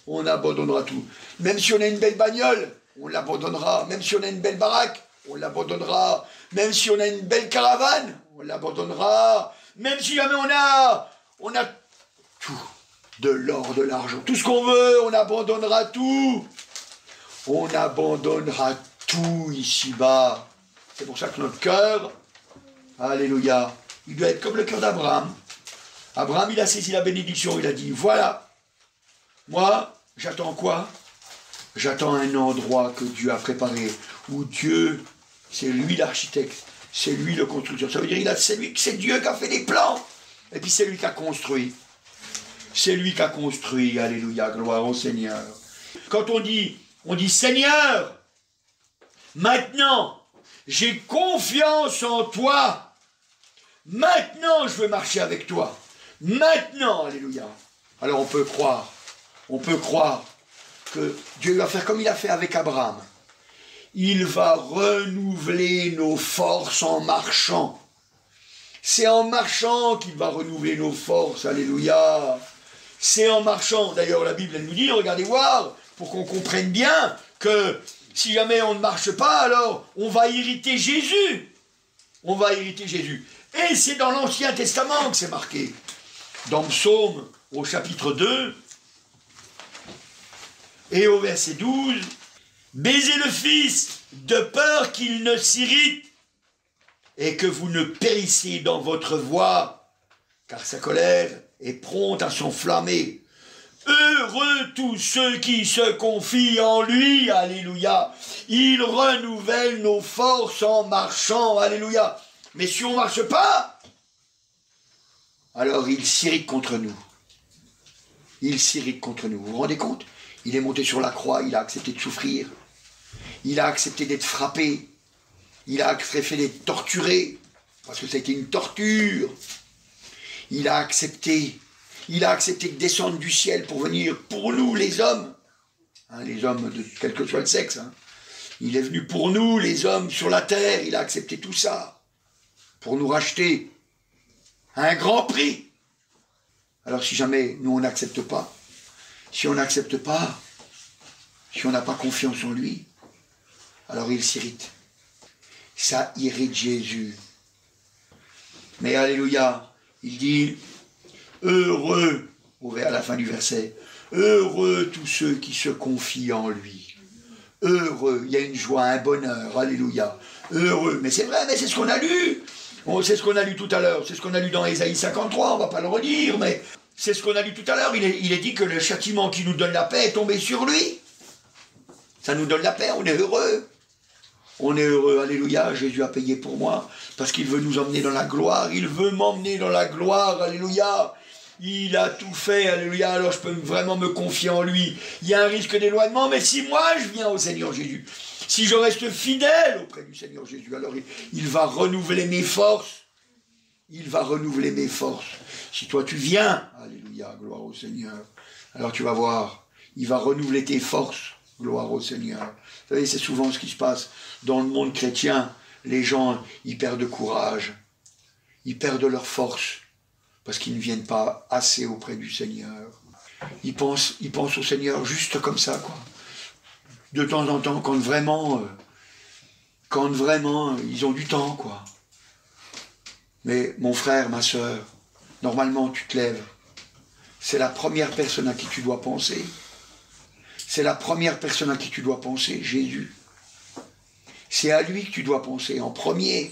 On abandonnera tout. Même si on a une belle bagnole, on l'abandonnera. Même si on a une belle baraque, on l'abandonnera. Même si on a une belle caravane, on l'abandonnera. Même si jamais on a tout, de l'or, de l'argent, tout ce qu'on veut, on abandonnera tout. On abandonnera tout ici-bas. C'est pour ça que notre cœur, alléluia, il doit être comme le cœur d'Abraham. Abraham, il a saisi la bénédiction, il a dit, voilà, moi, j'attends quoi? J'attends un endroit que Dieu a préparé, où Dieu, c'est lui l'architecte, c'est lui le constructeur. Ça veut dire c'est Dieu qui a fait les plans, et puis c'est lui qui a construit. C'est lui qui a construit, alléluia, gloire au Seigneur. Quand on dit Seigneur, maintenant, j'ai confiance en toi, maintenant je veux marcher avec toi, maintenant, alléluia. Alors on peut croire que Dieu va faire comme il a fait avec Abraham. Il va renouveler nos forces en marchant. C'est en marchant qu'il va renouveler nos forces, alléluia. C'est en marchant. D'ailleurs, la Bible, elle nous dit, regardez voir, pour qu'on comprenne bien que si jamais on ne marche pas, alors on va irriter Jésus. On va irriter Jésus. Et c'est dans l'Ancien Testament que c'est marqué. Dans Psaume, au chapitre 2, et au verset 12, « Baisez le Fils, de peur qu'il ne s'irrite, et que vous ne périssiez dans votre voie, car sa colère est prompte à s'enflammer. Heureux tous ceux qui se confient en lui, alléluia. Il renouvelle nos forces en marchant, alléluia. Mais si on ne marche pas, alors il s'irrite contre nous. Il s'irrite contre nous. Vous vous rendez compte? Il est monté sur la croix, il a accepté de souffrir. Il a accepté d'être frappé. Il a accepté d'être torturé, parce que c'était une torture. Il a accepté de descendre du ciel pour venir pour nous, les hommes. Hein, les hommes de quel que soit le sexe. Hein. Il est venu pour nous, les hommes sur la terre. Il a accepté tout ça pour nous racheter à un grand prix. Alors si jamais nous on n'accepte pas, si on n'accepte pas, si on n'a pas confiance en lui, alors il s'irrite. Ça irrite Jésus. Mais alléluia, il dit, heureux, à la fin du verset, heureux tous ceux qui se confient en lui. Heureux, il y a une joie, un bonheur, alléluia. Heureux, mais c'est vrai, mais c'est ce qu'on a lu. C'est ce qu'on a lu tout à l'heure, c'est ce qu'on a lu dans Ésaïe 53, on ne va pas le redire, mais c'est ce qu'on a lu tout à l'heure. Il est dit que le châtiment qui nous donne la paix est tombé sur lui. Ça nous donne la paix, on est heureux. On est heureux, alléluia, Jésus a payé pour moi, parce qu'il veut nous emmener dans la gloire, il veut m'emmener dans la gloire, alléluia. Il a tout fait, alléluia, alors je peux vraiment me confier en lui. Il y a un risque d'éloignement, mais si moi je viens au Seigneur Jésus, si je reste fidèle auprès du Seigneur Jésus, alors il va renouveler mes forces. Il va renouveler mes forces. Si toi tu viens, alléluia, gloire au Seigneur, alors tu vas voir, il va renouveler tes forces, gloire au Seigneur. Vous savez, c'est souvent ce qui se passe dans le monde chrétien. Les gens, ils perdent courage, ils perdent leur force, parce qu'ils ne viennent pas assez auprès du Seigneur. Ils pensent au Seigneur juste comme ça, quoi. De temps en temps, quand vraiment, ils ont du temps, quoi. Mais mon frère, ma sœur, normalement, tu te lèves. C'est la première personne à qui tu dois penser. C'est la première personne à qui tu dois penser, Jésus. C'est à lui que tu dois penser, en premier.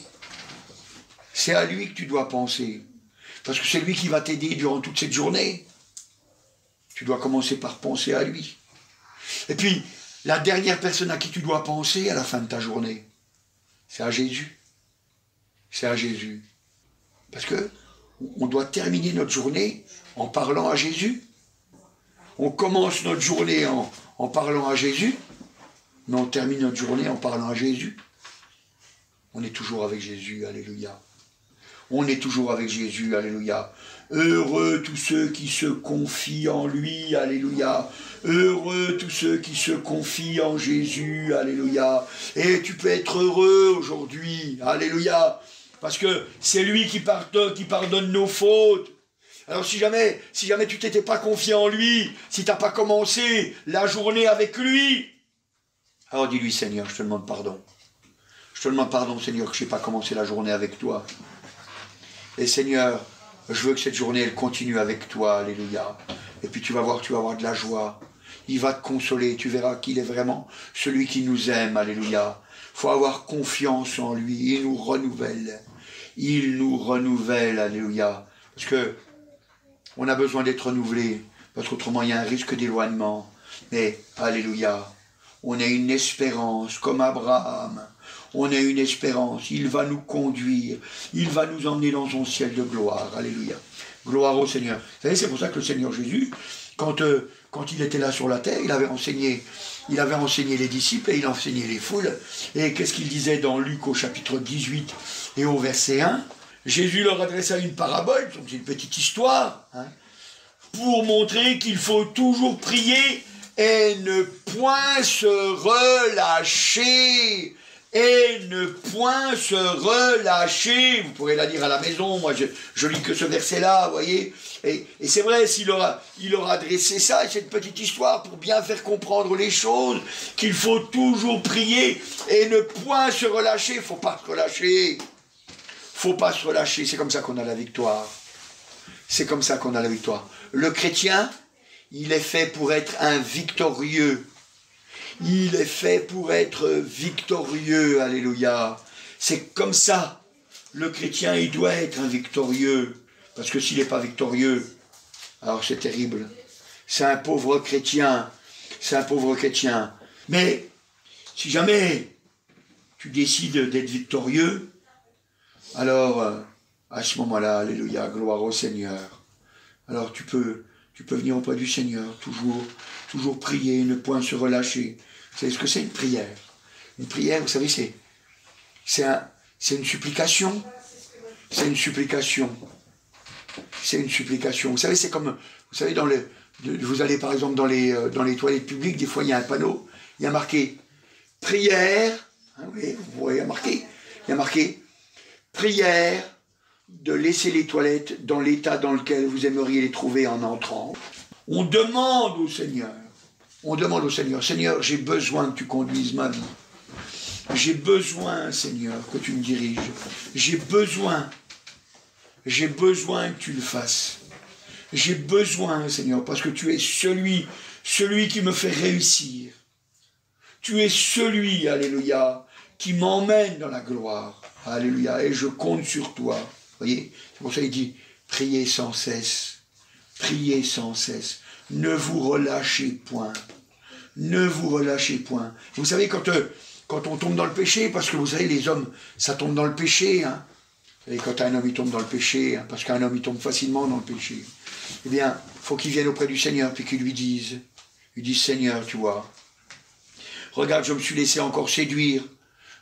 C'est à lui que tu dois penser. Parce que c'est lui qui va t'aider durant toute cette journée. Tu dois commencer par penser à lui. Et puis, la dernière personne à qui tu dois penser à la fin de ta journée, c'est à Jésus. C'est à Jésus. Parce que on doit terminer notre journée en parlant à Jésus. On commence notre journée en parlant à Jésus, mais on termine notre journée en parlant à Jésus. On est toujours avec Jésus, alléluia. On est toujours avec Jésus, alléluia. Heureux tous ceux qui se confient en lui, alléluia. Heureux tous ceux qui se confient en Jésus, alléluia. Et tu peux être heureux aujourd'hui, alléluia. Parce que c'est lui qui pardonne nos fautes. Alors si jamais tu t'étais pas confié en lui, si tu n'as pas commencé la journée avec lui, alors dis-lui, Seigneur, je te demande pardon. Je te demande pardon, Seigneur, que je n'ai pas commencé la journée avec toi. Et Seigneur, je veux que cette journée, elle continue avec toi. Alléluia. Et puis tu vas voir que tu vas avoir de la joie. Il va te consoler. Tu verras qu'il est vraiment celui qui nous aime. Alléluia. Il faut avoir confiance en lui. Il nous renouvelle. Il nous renouvelle. Alléluia. Parce que on a besoin d'être renouvelé. Parce qu'autrement, il y a un risque d'éloignement. Mais, alléluia, on a une espérance comme Abraham. On a une espérance. Il va nous conduire. Il va nous emmener dans son ciel de gloire. Alléluia. Gloire au Seigneur. Vous savez, c'est pour ça que le Seigneur Jésus, quand il était là sur la terre, il avait enseigné les disciples et il enseignait les foules. Et qu'est-ce qu'il disait dans Luc au chapitre 18 et au verset 1? Jésus leur adressa une parabole, donc c'est une petite histoire, hein, pour montrer qu'il faut toujours prier et ne point se relâcher. Et ne point se relâcher. Vous pourrez la lire à la maison. Moi, je lis que ce verset-là, vous voyez. Et c'est vrai, il aura adressé ça, et cette petite histoire pour bien faire comprendre les choses, qu'il faut toujours prier et ne point se relâcher. Il ne faut pas se relâcher. Il ne faut pas se relâcher. C'est comme ça qu'on a la victoire. C'est comme ça qu'on a la victoire. Le chrétien, il est fait pour être un victorieux. Il est fait pour être victorieux, alléluia. C'est comme ça. Le chrétien, il doit être un victorieux. Parce que s'il n'est pas victorieux, alors c'est terrible. C'est un pauvre chrétien. C'est un pauvre chrétien. Mais, si jamais tu décides d'être victorieux, alors, à ce moment-là, alléluia, gloire au Seigneur. Alors tu peux venir auprès du Seigneur, toujours prier, ne point se relâcher. Vous savez ce que c'est une prière? Une prière, vous savez, c'est une supplication. C'est une supplication. C'est une supplication. Vous savez, c'est comme, vous savez, vous allez par exemple dans les toilettes publiques, des fois il y a un panneau, il y a marqué prière, hein, vous voyez, il y a marqué prière de laisser les toilettes dans l'état dans lequel vous aimeriez les trouver en entrant. On demande au Seigneur, Seigneur, j'ai besoin que tu conduises ma vie. J'ai besoin, Seigneur, que tu me diriges. J'ai besoin que tu le fasses. J'ai besoin, Seigneur, parce que tu es celui qui me fait réussir. Tu es celui, alléluia, qui m'emmène dans la gloire. Alléluia, et je compte sur toi. Vous voyez, c'est pour ça qu'il dit, priez sans cesse. Priez sans cesse. Ne vous relâchez point. Ne vous relâchez point. Vous savez, quand on tombe dans le péché, parce que vous savez, les hommes, ça tombe dans le péché. Hein. Et quand un homme, il tombe dans le péché, hein, parce qu'un homme, il tombe facilement dans le péché, eh bien, il faut qu'il vienne auprès du Seigneur, puis qu'il lui dise, Seigneur, tu vois, regarde, je me suis laissé encore séduire,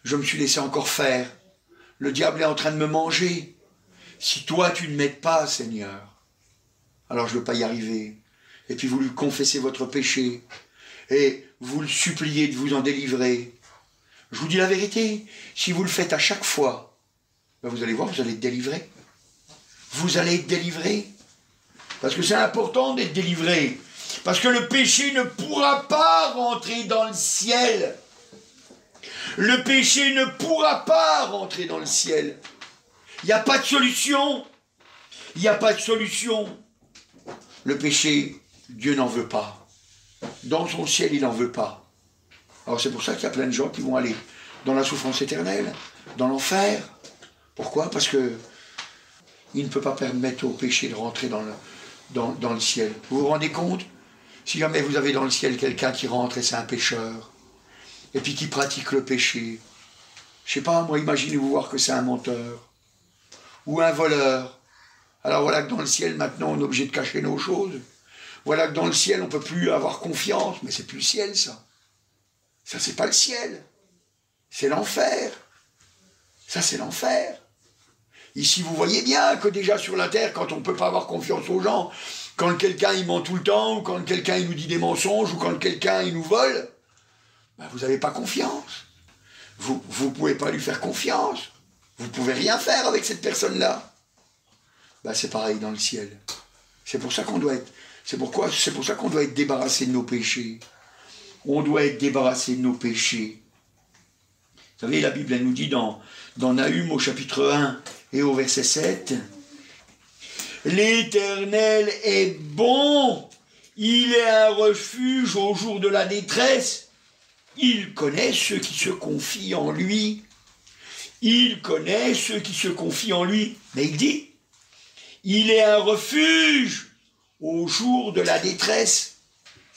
je me suis laissé encore faire. Le diable est en train de me manger. Si toi, tu ne m'aides pas, Seigneur, alors je ne veux pas y arriver. Et puis vous lui confessez votre péché. Et vous le suppliez de vous en délivrer. Je vous dis la vérité, si vous le faites à chaque fois, ben vous allez voir, vous allez être délivré. Vous allez être délivré. Parce que c'est important d'être délivré. Parce que le péché ne pourra pas rentrer dans le ciel. Le péché ne pourra pas rentrer dans le ciel. Il n'y a pas de solution. Il n'y a pas de solution. Le péché, Dieu n'en veut pas. Dans son ciel, il n'en veut pas. Alors c'est pour ça qu'il y a plein de gens qui vont aller dans la souffrance éternelle, dans l'enfer. Pourquoi? Parce que il ne peut pas permettre au péché de rentrer dans le ciel. Vous vous rendez compte? Si jamais vous avez dans le ciel quelqu'un qui rentre et c'est un pécheur, et puis qui pratique le péché, je sais pas, moi, imaginez-vous voir que c'est un menteur, ou un voleur. Alors voilà que dans le ciel, maintenant, on est obligé de cacher nos choses. Voilà que dans le ciel, on ne peut plus avoir confiance. Mais c'est plus le ciel, ça. Ça, c'est pas le ciel. C'est l'enfer. Ça, c'est l'enfer. Ici, vous voyez bien que déjà sur la terre, quand on ne peut pas avoir confiance aux gens, quand quelqu'un il ment tout le temps, ou quand quelqu'un il nous dit des mensonges, ou quand quelqu'un il nous vole, ben, vous n'avez pas confiance. Vous ne pouvez pas lui faire confiance. Vous ne pouvez rien faire avec cette personne-là. Ben, c'est pareil dans le ciel. C'est pour ça qu'on doit être... C'est pour ça qu'on doit être débarrassé de nos péchés. On doit être débarrassé de nos péchés. Vous savez, la Bible, elle nous dit dans Nahum au chapitre 1 et au verset 7, « L'Éternel est bon, il est un refuge au jour de la détresse. Il connaît ceux qui se confient en lui. » Il connaît ceux qui se confient en lui. Mais il dit, il est un refuge au jour de la détresse.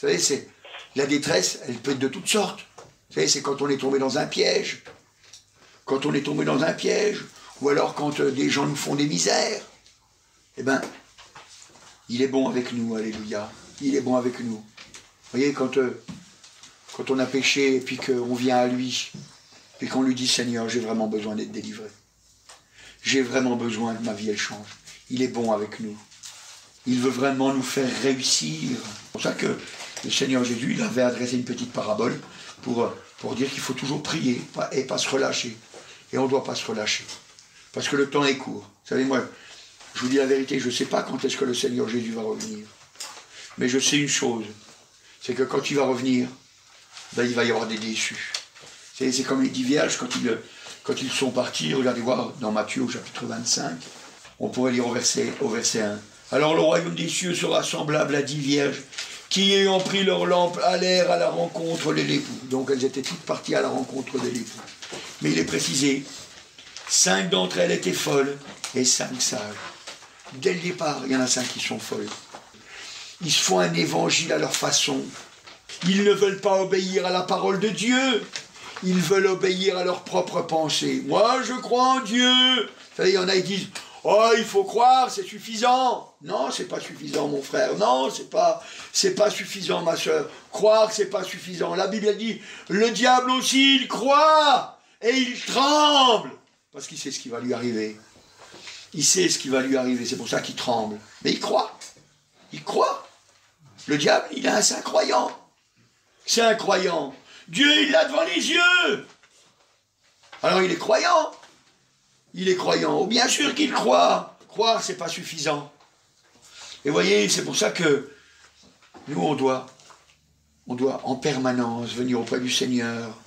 Vous savez, la détresse, elle peut être de toutes sortes. Vous savez, c'est quand on est tombé dans un piège. Quand on est tombé dans un piège, ou alors quand des gens nous font des misères. Eh bien, il est bon avec nous, alléluia. Il est bon avec nous. Vous voyez, quand on a péché et puis qu'on vient à lui, puis qu'on lui dit, Seigneur, j'ai vraiment besoin d'être délivré. J'ai vraiment besoin que ma vie, elle change. Il est bon avec nous. Il veut vraiment nous faire réussir. C'est pour ça que le Seigneur Jésus, il avait adressé une petite parabole pour dire qu'il faut toujours prier et pas se relâcher. Et on ne doit pas se relâcher. Parce que le temps est court. Vous savez, moi, je vous dis la vérité, je ne sais pas quand est-ce que le Seigneur Jésus va revenir. Mais je sais une chose, c'est que quand il va revenir, ben, il va y avoir des déçus. C'est comme les 10 vierges, quand ils sont partis, regardez voir dans Matthieu au chapitre 25, on pourrait lire au verset 1. Alors le royaume des cieux sera semblable à 10 vierges qui, ayant pris leur lampe, allèrent à la rencontre de l'époux. Donc elles étaient toutes parties à la rencontre de l'époux. Mais il est précisé, 5 d'entre elles étaient folles et 5 sages. Dès le départ, il y en a 5 qui sont folles. Ils se font un évangile à leur façon. Ils ne veulent pas obéir à la parole de Dieu. Ils veulent obéir à leurs propres pensées. Moi, je crois en Dieu. Vous savez, il y en a qui disent, oh, il faut croire, c'est suffisant. Non, c'est pas suffisant, mon frère. Non, c'est pas suffisant, ma soeur. Croire, c'est pas suffisant. La Bible dit, le diable aussi, il croit et il tremble. Parce qu'il sait ce qui va lui arriver. Il sait ce qui va lui arriver, c'est pour ça qu'il tremble. Mais il croit. Il croit. Le diable, il est un saint croyant. C'est un croyant. Dieu, il l'a devant les yeux. Alors il est croyant. Il est croyant. Oh, bien sûr qu'il croit. Croire, c'est pas suffisant. Et voyez, c'est pour ça que nous, on doit en permanence venir auprès du Seigneur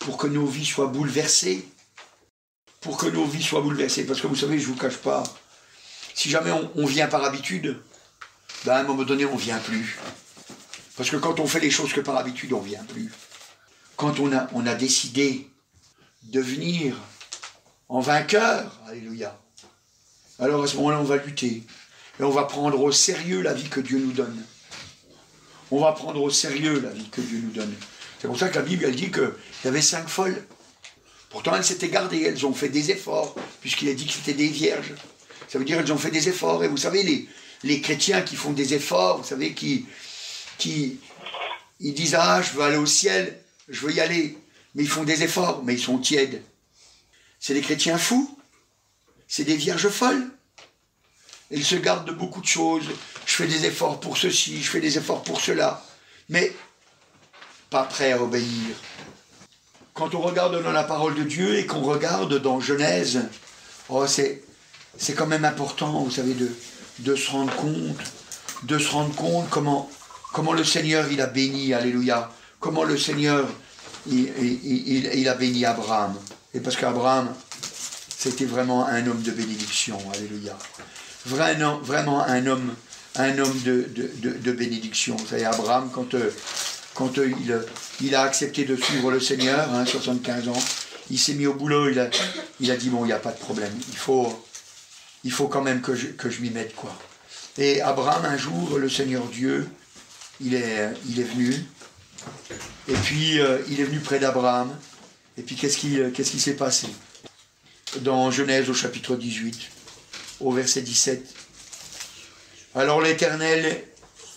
pour que nos vies soient bouleversées. Pour que nos vies soient bouleversées. Parce que vous savez, je ne vous cache pas, si jamais on vient par habitude, ben à un moment donné, on ne vient plus. Parce que quand on fait les choses que par habitude, on ne vient plus. Quand on a décidé de venir en vainqueur, alléluia, alors à ce moment-là, on va lutter. Et on va prendre au sérieux la vie que Dieu nous donne. On va prendre au sérieux la vie que Dieu nous donne. C'est pour ça que la Bible, elle dit qu'il y avait 5 folles. Pourtant, elles s'étaient gardées, elles ont fait des efforts, puisqu'il a dit que c'était des vierges. Ça veut dire qu'elles ont fait des efforts. Et vous savez, les chrétiens qui font des efforts, vous savez, qui ils disent, ah, je veux aller au ciel, je veux y aller. Mais ils font des efforts, mais ils sont tièdes. C'est des chrétiens fous. C'est des vierges folles. Ils se gardent de beaucoup de choses. Je fais des efforts pour ceci, je fais des efforts pour cela. Mais pas prêts à obéir. Quand on regarde dans la parole de Dieu et qu'on regarde dans Genèse, oh, c'est quand même important, vous savez, de se rendre compte comment le Seigneur, il a béni, alléluia, comment le Seigneur, il a béni Abraham. Et parce qu'Abraham, c'était vraiment un homme de bénédiction, alléluia. Vraiment un homme de bénédiction. Vous savez, Abraham, quand il a accepté de suivre le Seigneur, 75 ans, il s'est mis au boulot, il a dit, bon, il n'y a pas de problème, il faut quand même que je m'y mette, quoi. Et Abraham, un jour, le Seigneur Dieu, il est venu, et puis il est venu près d'Abraham, et puis qu'est-ce qui s'est passé? Dans Genèse au chapitre 18, au verset 17, alors l'Éternel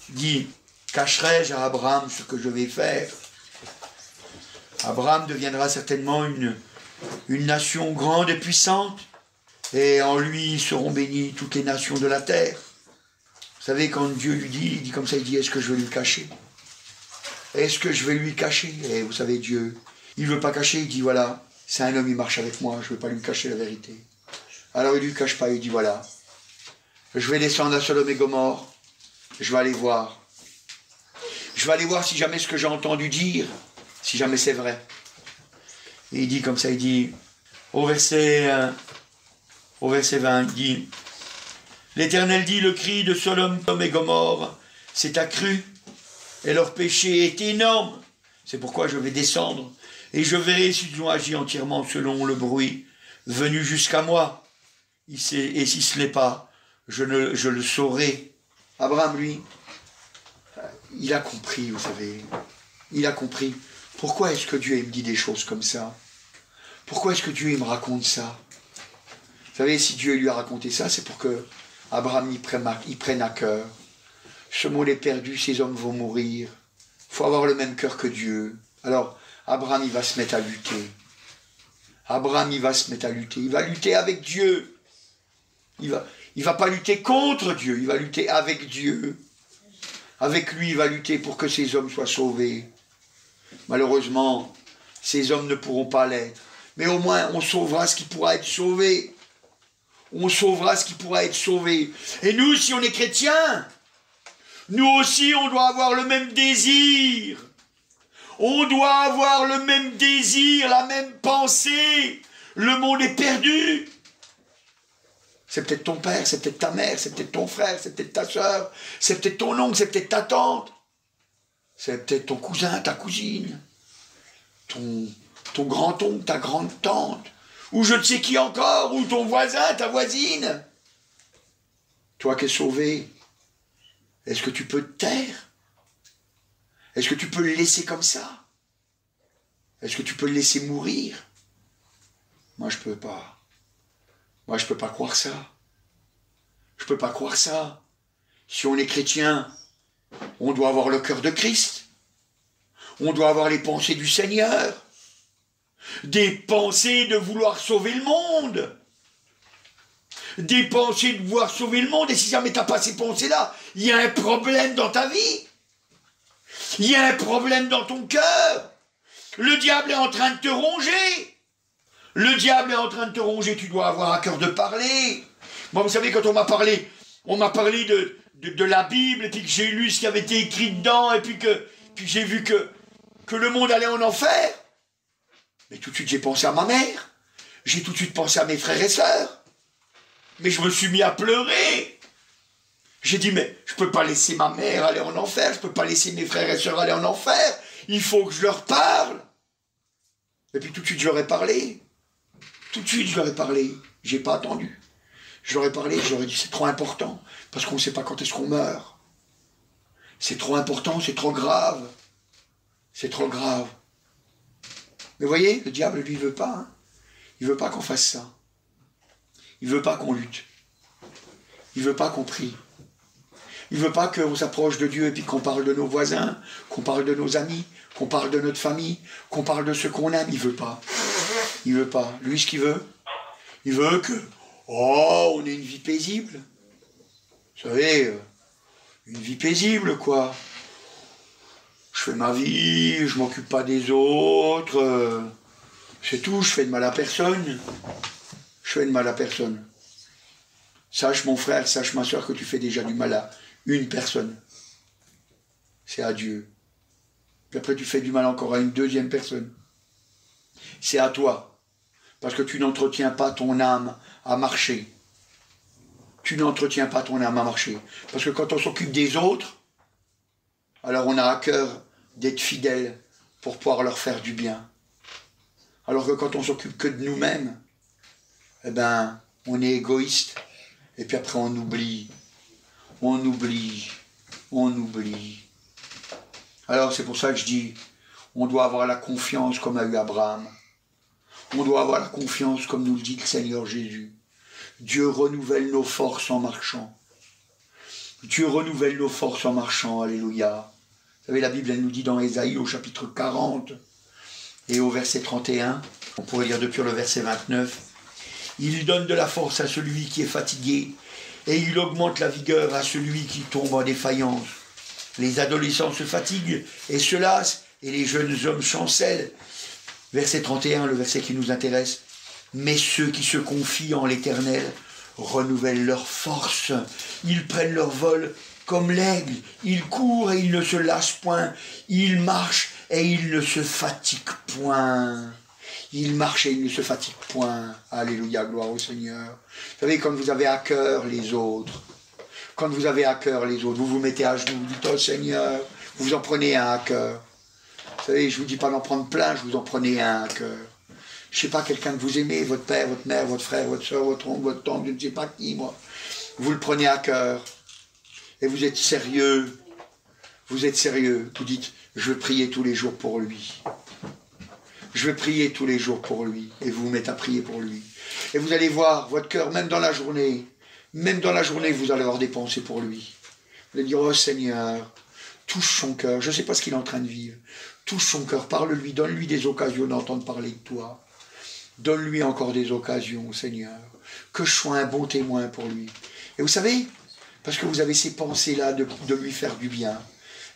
dit, cacherai-je à Abraham ce que je vais faire? Abraham deviendra certainement une nation grande et puissante, et en lui seront bénies toutes les nations de la terre. Vous savez, quand Dieu lui dit, il dit comme ça, il dit, est-ce que je vais lui cacher? Est-ce que je vais lui cacher? Et vous savez, Dieu, il ne veut pas cacher, il dit, voilà, c'est un homme, il marche avec moi, je ne veux pas lui cacher la vérité. Alors il ne lui cache pas, il dit, voilà, je vais descendre à Sodome et Gomorrhe, je vais aller voir. Je vais aller voir si jamais ce que j'ai entendu dire, si jamais c'est vrai. Et il dit comme ça, il dit, au verset 20, il dit, l'Éternel dit, le cri de Sodome et Gomorrhe s'est accru, et leur péché est énorme. C'est pourquoi je vais descendre, et je verrai s'ils ont agi entièrement selon le bruit venu jusqu'à moi. Et si ce n'est pas, je le saurai. Abraham, lui, il a compris, vous savez. Il a compris. Pourquoi est-ce que Dieu me dit des choses comme ça? Pourquoi est-ce que Dieu me raconte ça? Vous savez, si Dieu lui a raconté ça, c'est pour que Abraham y prenne à cœur. Ce monde est perdu, ces hommes vont mourir. Il faut avoir le même cœur que Dieu. Alors, Abraham, il va se mettre à lutter. Abraham, il va se mettre à lutter. Il va lutter avec Dieu. Il va pas lutter contre Dieu, il va lutter avec Dieu. Avec lui, il va lutter pour que ces hommes soient sauvés. Malheureusement, ces hommes ne pourront pas l'être. Mais au moins, on sauvera ce qui pourra être sauvé. On sauvera ce qui pourra être sauvé. Et nous, si on est chrétiens, nous aussi, on doit avoir le même désir. On doit avoir le même désir, la même pensée. Le monde est perdu. C'est peut-être ton père, c'est peut-être ta mère, c'est peut-être ton frère, c'est peut-être ta soeur, c'est peut-être ton oncle, c'est peut-être ta tante, c'est peut-être ton cousin, ta cousine, ton grand-oncle, ta grande-tante, ou je ne sais qui encore, ou ton voisin, ta voisine. Toi qui es sauvé, est-ce que tu peux te taire? Est-ce que tu peux le laisser comme ça? Est-ce que tu peux le laisser mourir? Moi, je ne peux pas. Moi, je ne peux pas croire ça. Je ne peux pas croire ça. Si on est chrétien, on doit avoir le cœur de Christ. On doit avoir les pensées du Seigneur. Des pensées de vouloir sauver le monde. Des pensées de vouloir sauver le monde. Et si jamais tu n'as pas ces pensées-là, il y a un problème dans ta vie. Il y a un problème dans ton cœur. Le diable est en train de te ronger. Le diable est en train de te ronger, tu dois avoir à cœur de parler. Moi, vous savez, quand on m'a parlé de la Bible, et puis que j'ai lu ce qui avait été écrit dedans, et puis j'ai vu que le monde allait en enfer, mais tout de suite j'ai pensé à ma mère, j'ai tout de suite pensé à mes frères et sœurs, mais je me suis mis à pleurer. J'ai dit, mais je ne peux pas laisser ma mère aller en enfer, je ne peux pas laisser mes frères et sœurs aller en enfer, il faut que je leur parle. Et puis tout de suite je leur ai parlé. Tout de suite, je leur ai parlé. Je n'ai pas attendu. Je leur ai parlé, je leur ai dit, c'est trop important. Parce qu'on ne sait pas quand est-ce qu'on meurt. C'est trop important, c'est trop grave. C'est trop grave. Mais vous voyez, le diable, lui, il ne veut pas. Hein. Il ne veut pas qu'on fasse ça. Il ne veut pas qu'on lutte. Il ne veut pas qu'on prie. Il ne veut pas qu'on s'approche de Dieu et puis qu'on parle de nos voisins, qu'on parle de nos amis, qu'on parle de notre famille, qu'on parle de ceux qu'on aime. Il ne veut pas. Il ne veut pas. Lui, ce qu'il veut, il veut que, on ait une vie paisible. Vous savez, une vie paisible, quoi. Je fais ma vie, je m'occupe pas des autres, c'est tout, je fais de mal à personne. Je fais de mal à personne. Sache, mon frère, sache, ma soeur, que tu fais déjà du mal à une personne. C'est à Dieu. Puis après, tu fais du mal encore à une deuxième personne. C'est à toi. Parce que tu n'entretiens pas ton âme à marcher. Tu n'entretiens pas ton âme à marcher. Parce que quand on s'occupe des autres, alors on a à cœur d'être fidèle pour pouvoir leur faire du bien. Alors que quand on s'occupe que de nous-mêmes, eh ben, on est égoïste. Et puis après, on oublie. On oublie. On oublie. Alors c'est pour ça que je dis, on doit avoir la confiance comme a eu Abraham. On doit avoir la confiance comme nous le dit le Seigneur Jésus. Dieu renouvelle nos forces en marchant. Dieu renouvelle nos forces en marchant. Alléluia. Vous savez, la Bible, elle nous dit dans Ésaïe au chapitre 40 et au verset 31, on pourrait lire depuis le verset 29, il donne de la force à celui qui est fatigué et il augmente la vigueur à celui qui tombe en défaillance. Les adolescents se fatiguent et se lassent et les jeunes hommes chancellent. Verset 31, le verset qui nous intéresse. Mais ceux qui se confient en l'Éternel renouvellent leur force. Ils prennent leur vol comme l'aigle. Ils courent et ils ne se lassent point. Ils marchent et ils ne se fatiguent point. Il marche et il ne se fatigue point. Alléluia, gloire au Seigneur. Vous savez, quand vous avez à cœur les autres, quand vous avez à cœur les autres, vous vous mettez à genoux, vous dites, oh Seigneur, vous vous en prenez un à cœur. Vous savez, je ne vous dis pas d'en prendre plein, je vous en prenez un à cœur. Je ne sais pas, quelqu'un que vous aimez, votre père, votre mère, votre frère, votre soeur, votre oncle, votre tante, je ne sais pas qui, moi. Vous le prenez à cœur. Et vous êtes sérieux. Vous êtes sérieux. Vous dites, je veux prier tous les jours pour lui. Je vais prier tous les jours pour lui. Et vous vous mettez à prier pour lui. Et vous allez voir, votre cœur, même dans la journée, vous allez avoir des pensées pour lui. Vous allez dire, oh Seigneur, touche son cœur. Je ne sais pas ce qu'il est en train de vivre. Touche son cœur, parle-lui, donne-lui des occasions d'entendre parler de toi. Donne-lui encore des occasions, Seigneur. Que je sois un bon témoin pour lui. Et vous savez, parce que vous avez ces pensées-là de lui faire du bien,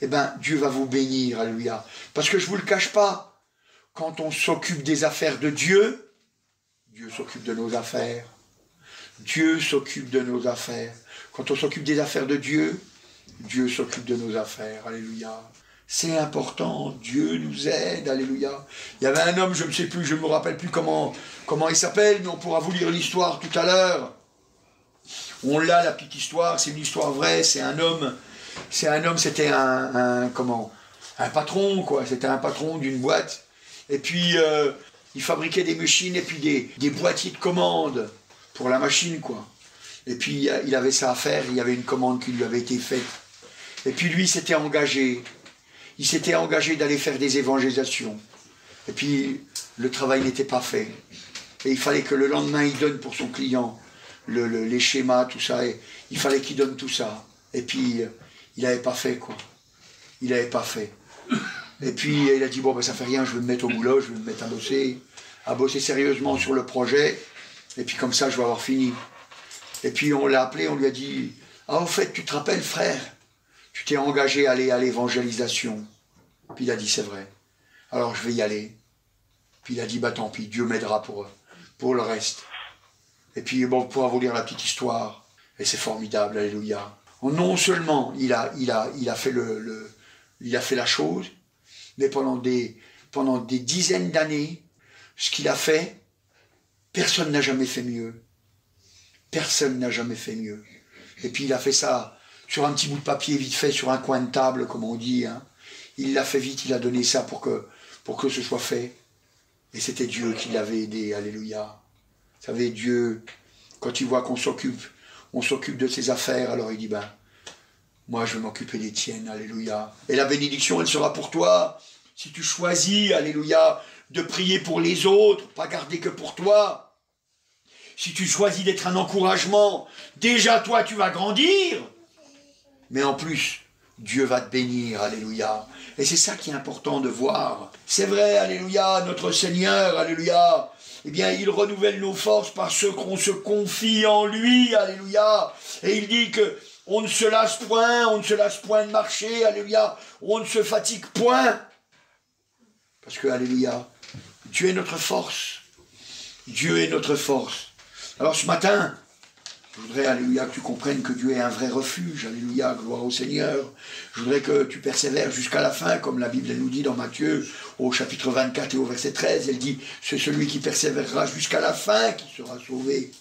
eh bien, Dieu va vous bénir, alléluia. Parce que je ne vous le cache pas, quand on s'occupe des affaires de Dieu, Dieu s'occupe de nos affaires. Dieu s'occupe de nos affaires. Quand on s'occupe des affaires de Dieu, Dieu s'occupe de nos affaires, alléluia. C'est important, Dieu nous aide, alléluia. Il y avait un homme, je ne sais plus, je ne me rappelle plus comment il s'appelle, mais on pourra vous lire l'histoire tout à l'heure. On l'a, la petite histoire, c'est une histoire vraie, c'est un homme, c'était un patron, quoi. C'était un patron d'une boîte. Et puis, il fabriquait des machines et puis des boîtiers de commandes pour la machine, quoi. Et puis, il avait ça à faire, il y avait une commande qui lui avait été faite. Et puis, lui, s'était engagé. Il s'était engagé d'aller faire des évangélisations. Et puis, le travail n'était pas fait. Et il fallait que le lendemain, il donne pour son client les schémas, tout ça. Et il fallait qu'il donne tout ça. Et puis, il n'avait pas fait, quoi. Il n'avait pas fait. Et puis, il a dit, bon, ben, ça fait rien, je vais me mettre au boulot, je vais me mettre à bosser sérieusement sur le projet. Et puis, comme ça, je vais avoir fini. Et puis, on l'a appelé, on lui a dit, ah, au fait, tu te rappelles, frère, tu t'es engagé à aller à l'évangélisation. Puis il a dit, c'est vrai. Alors je vais y aller. Puis il a dit, bah tant pis, Dieu m'aidera pour le reste. Et puis bon, on pourra vous lire la petite histoire. Et c'est formidable, alléluia. Non seulement il a fait il a fait la chose, mais pendant des dizaines d'années, ce qu'il a fait, personne n'a jamais fait mieux. Personne n'a jamais fait mieux. Et puis il a fait ça sur un petit bout de papier vite fait, sur un coin de table, comme on dit. Hein. Il l'a fait vite, il a donné ça pour que ce soit fait. Et c'était Dieu qui l'avait aidé, alléluia. Vous savez, Dieu, quand il voit qu'on s'occupe de ses affaires, alors il dit, ben, moi je vais m'occuper des tiennes, alléluia. Et la bénédiction, elle sera pour toi, si tu choisis, alléluia, de prier pour les autres, pas garder que pour toi. Si tu choisis d'être un encouragement, déjà toi tu vas grandir. Mais en plus, Dieu va te bénir, alléluia. Et c'est ça qui est important de voir. C'est vrai, alléluia, notre Seigneur, alléluia. Eh bien, il renouvelle nos forces parce qu'on se confie en lui, alléluia. Et il dit que on ne se lasse point de marcher, alléluia. On ne se fatigue point. Parce que, alléluia, Dieu est notre force. Dieu est notre force. Alors ce matin, je voudrais, alléluia, que tu comprennes que Dieu est un vrai refuge, alléluia, gloire au Seigneur. Je voudrais que tu persévères jusqu'à la fin, comme la Bible nous dit dans Matthieu, au chapitre 24 et au verset 13, elle dit, c'est celui qui persévérera jusqu'à la fin qui sera sauvé.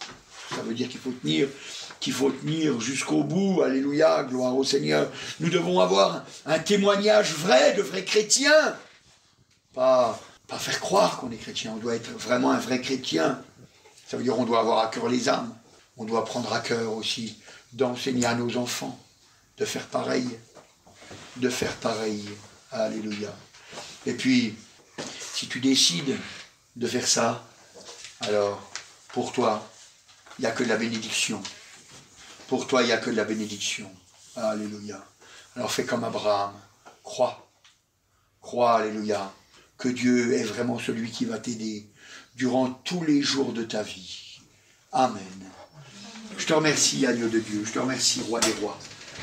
Ça veut dire qu'il faut tenir jusqu'au bout, alléluia, gloire au Seigneur. Nous devons avoir un témoignage vrai, de vrais chrétiens. Pas faire croire qu'on est chrétien, on doit être vraiment un vrai chrétien. Ça veut dire qu'on doit avoir à cœur les âmes. On doit prendre à cœur aussi d'enseigner à nos enfants, de faire pareil. De faire pareil. Alléluia. Et puis, si tu décides de faire ça, alors, pour toi, il n'y a que de la bénédiction. Pour toi, il n'y a que de la bénédiction. Alléluia. Alors fais comme Abraham. Crois. Crois, alléluia, que Dieu est vraiment celui qui va t'aider durant tous les jours de ta vie. Amen. Je te remercie, agneau de Dieu. Je te remercie, roi des rois.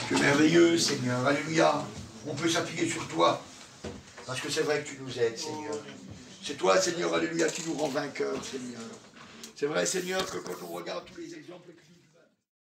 Tu es merveilleux, Seigneur. Alléluia. On peut s'appuyer sur toi. Parce que c'est vrai que tu nous aides, Seigneur. C'est toi, Seigneur, alléluia, qui nous rend vainqueurs, Seigneur. C'est vrai, Seigneur, que quand on regarde tous les exemples...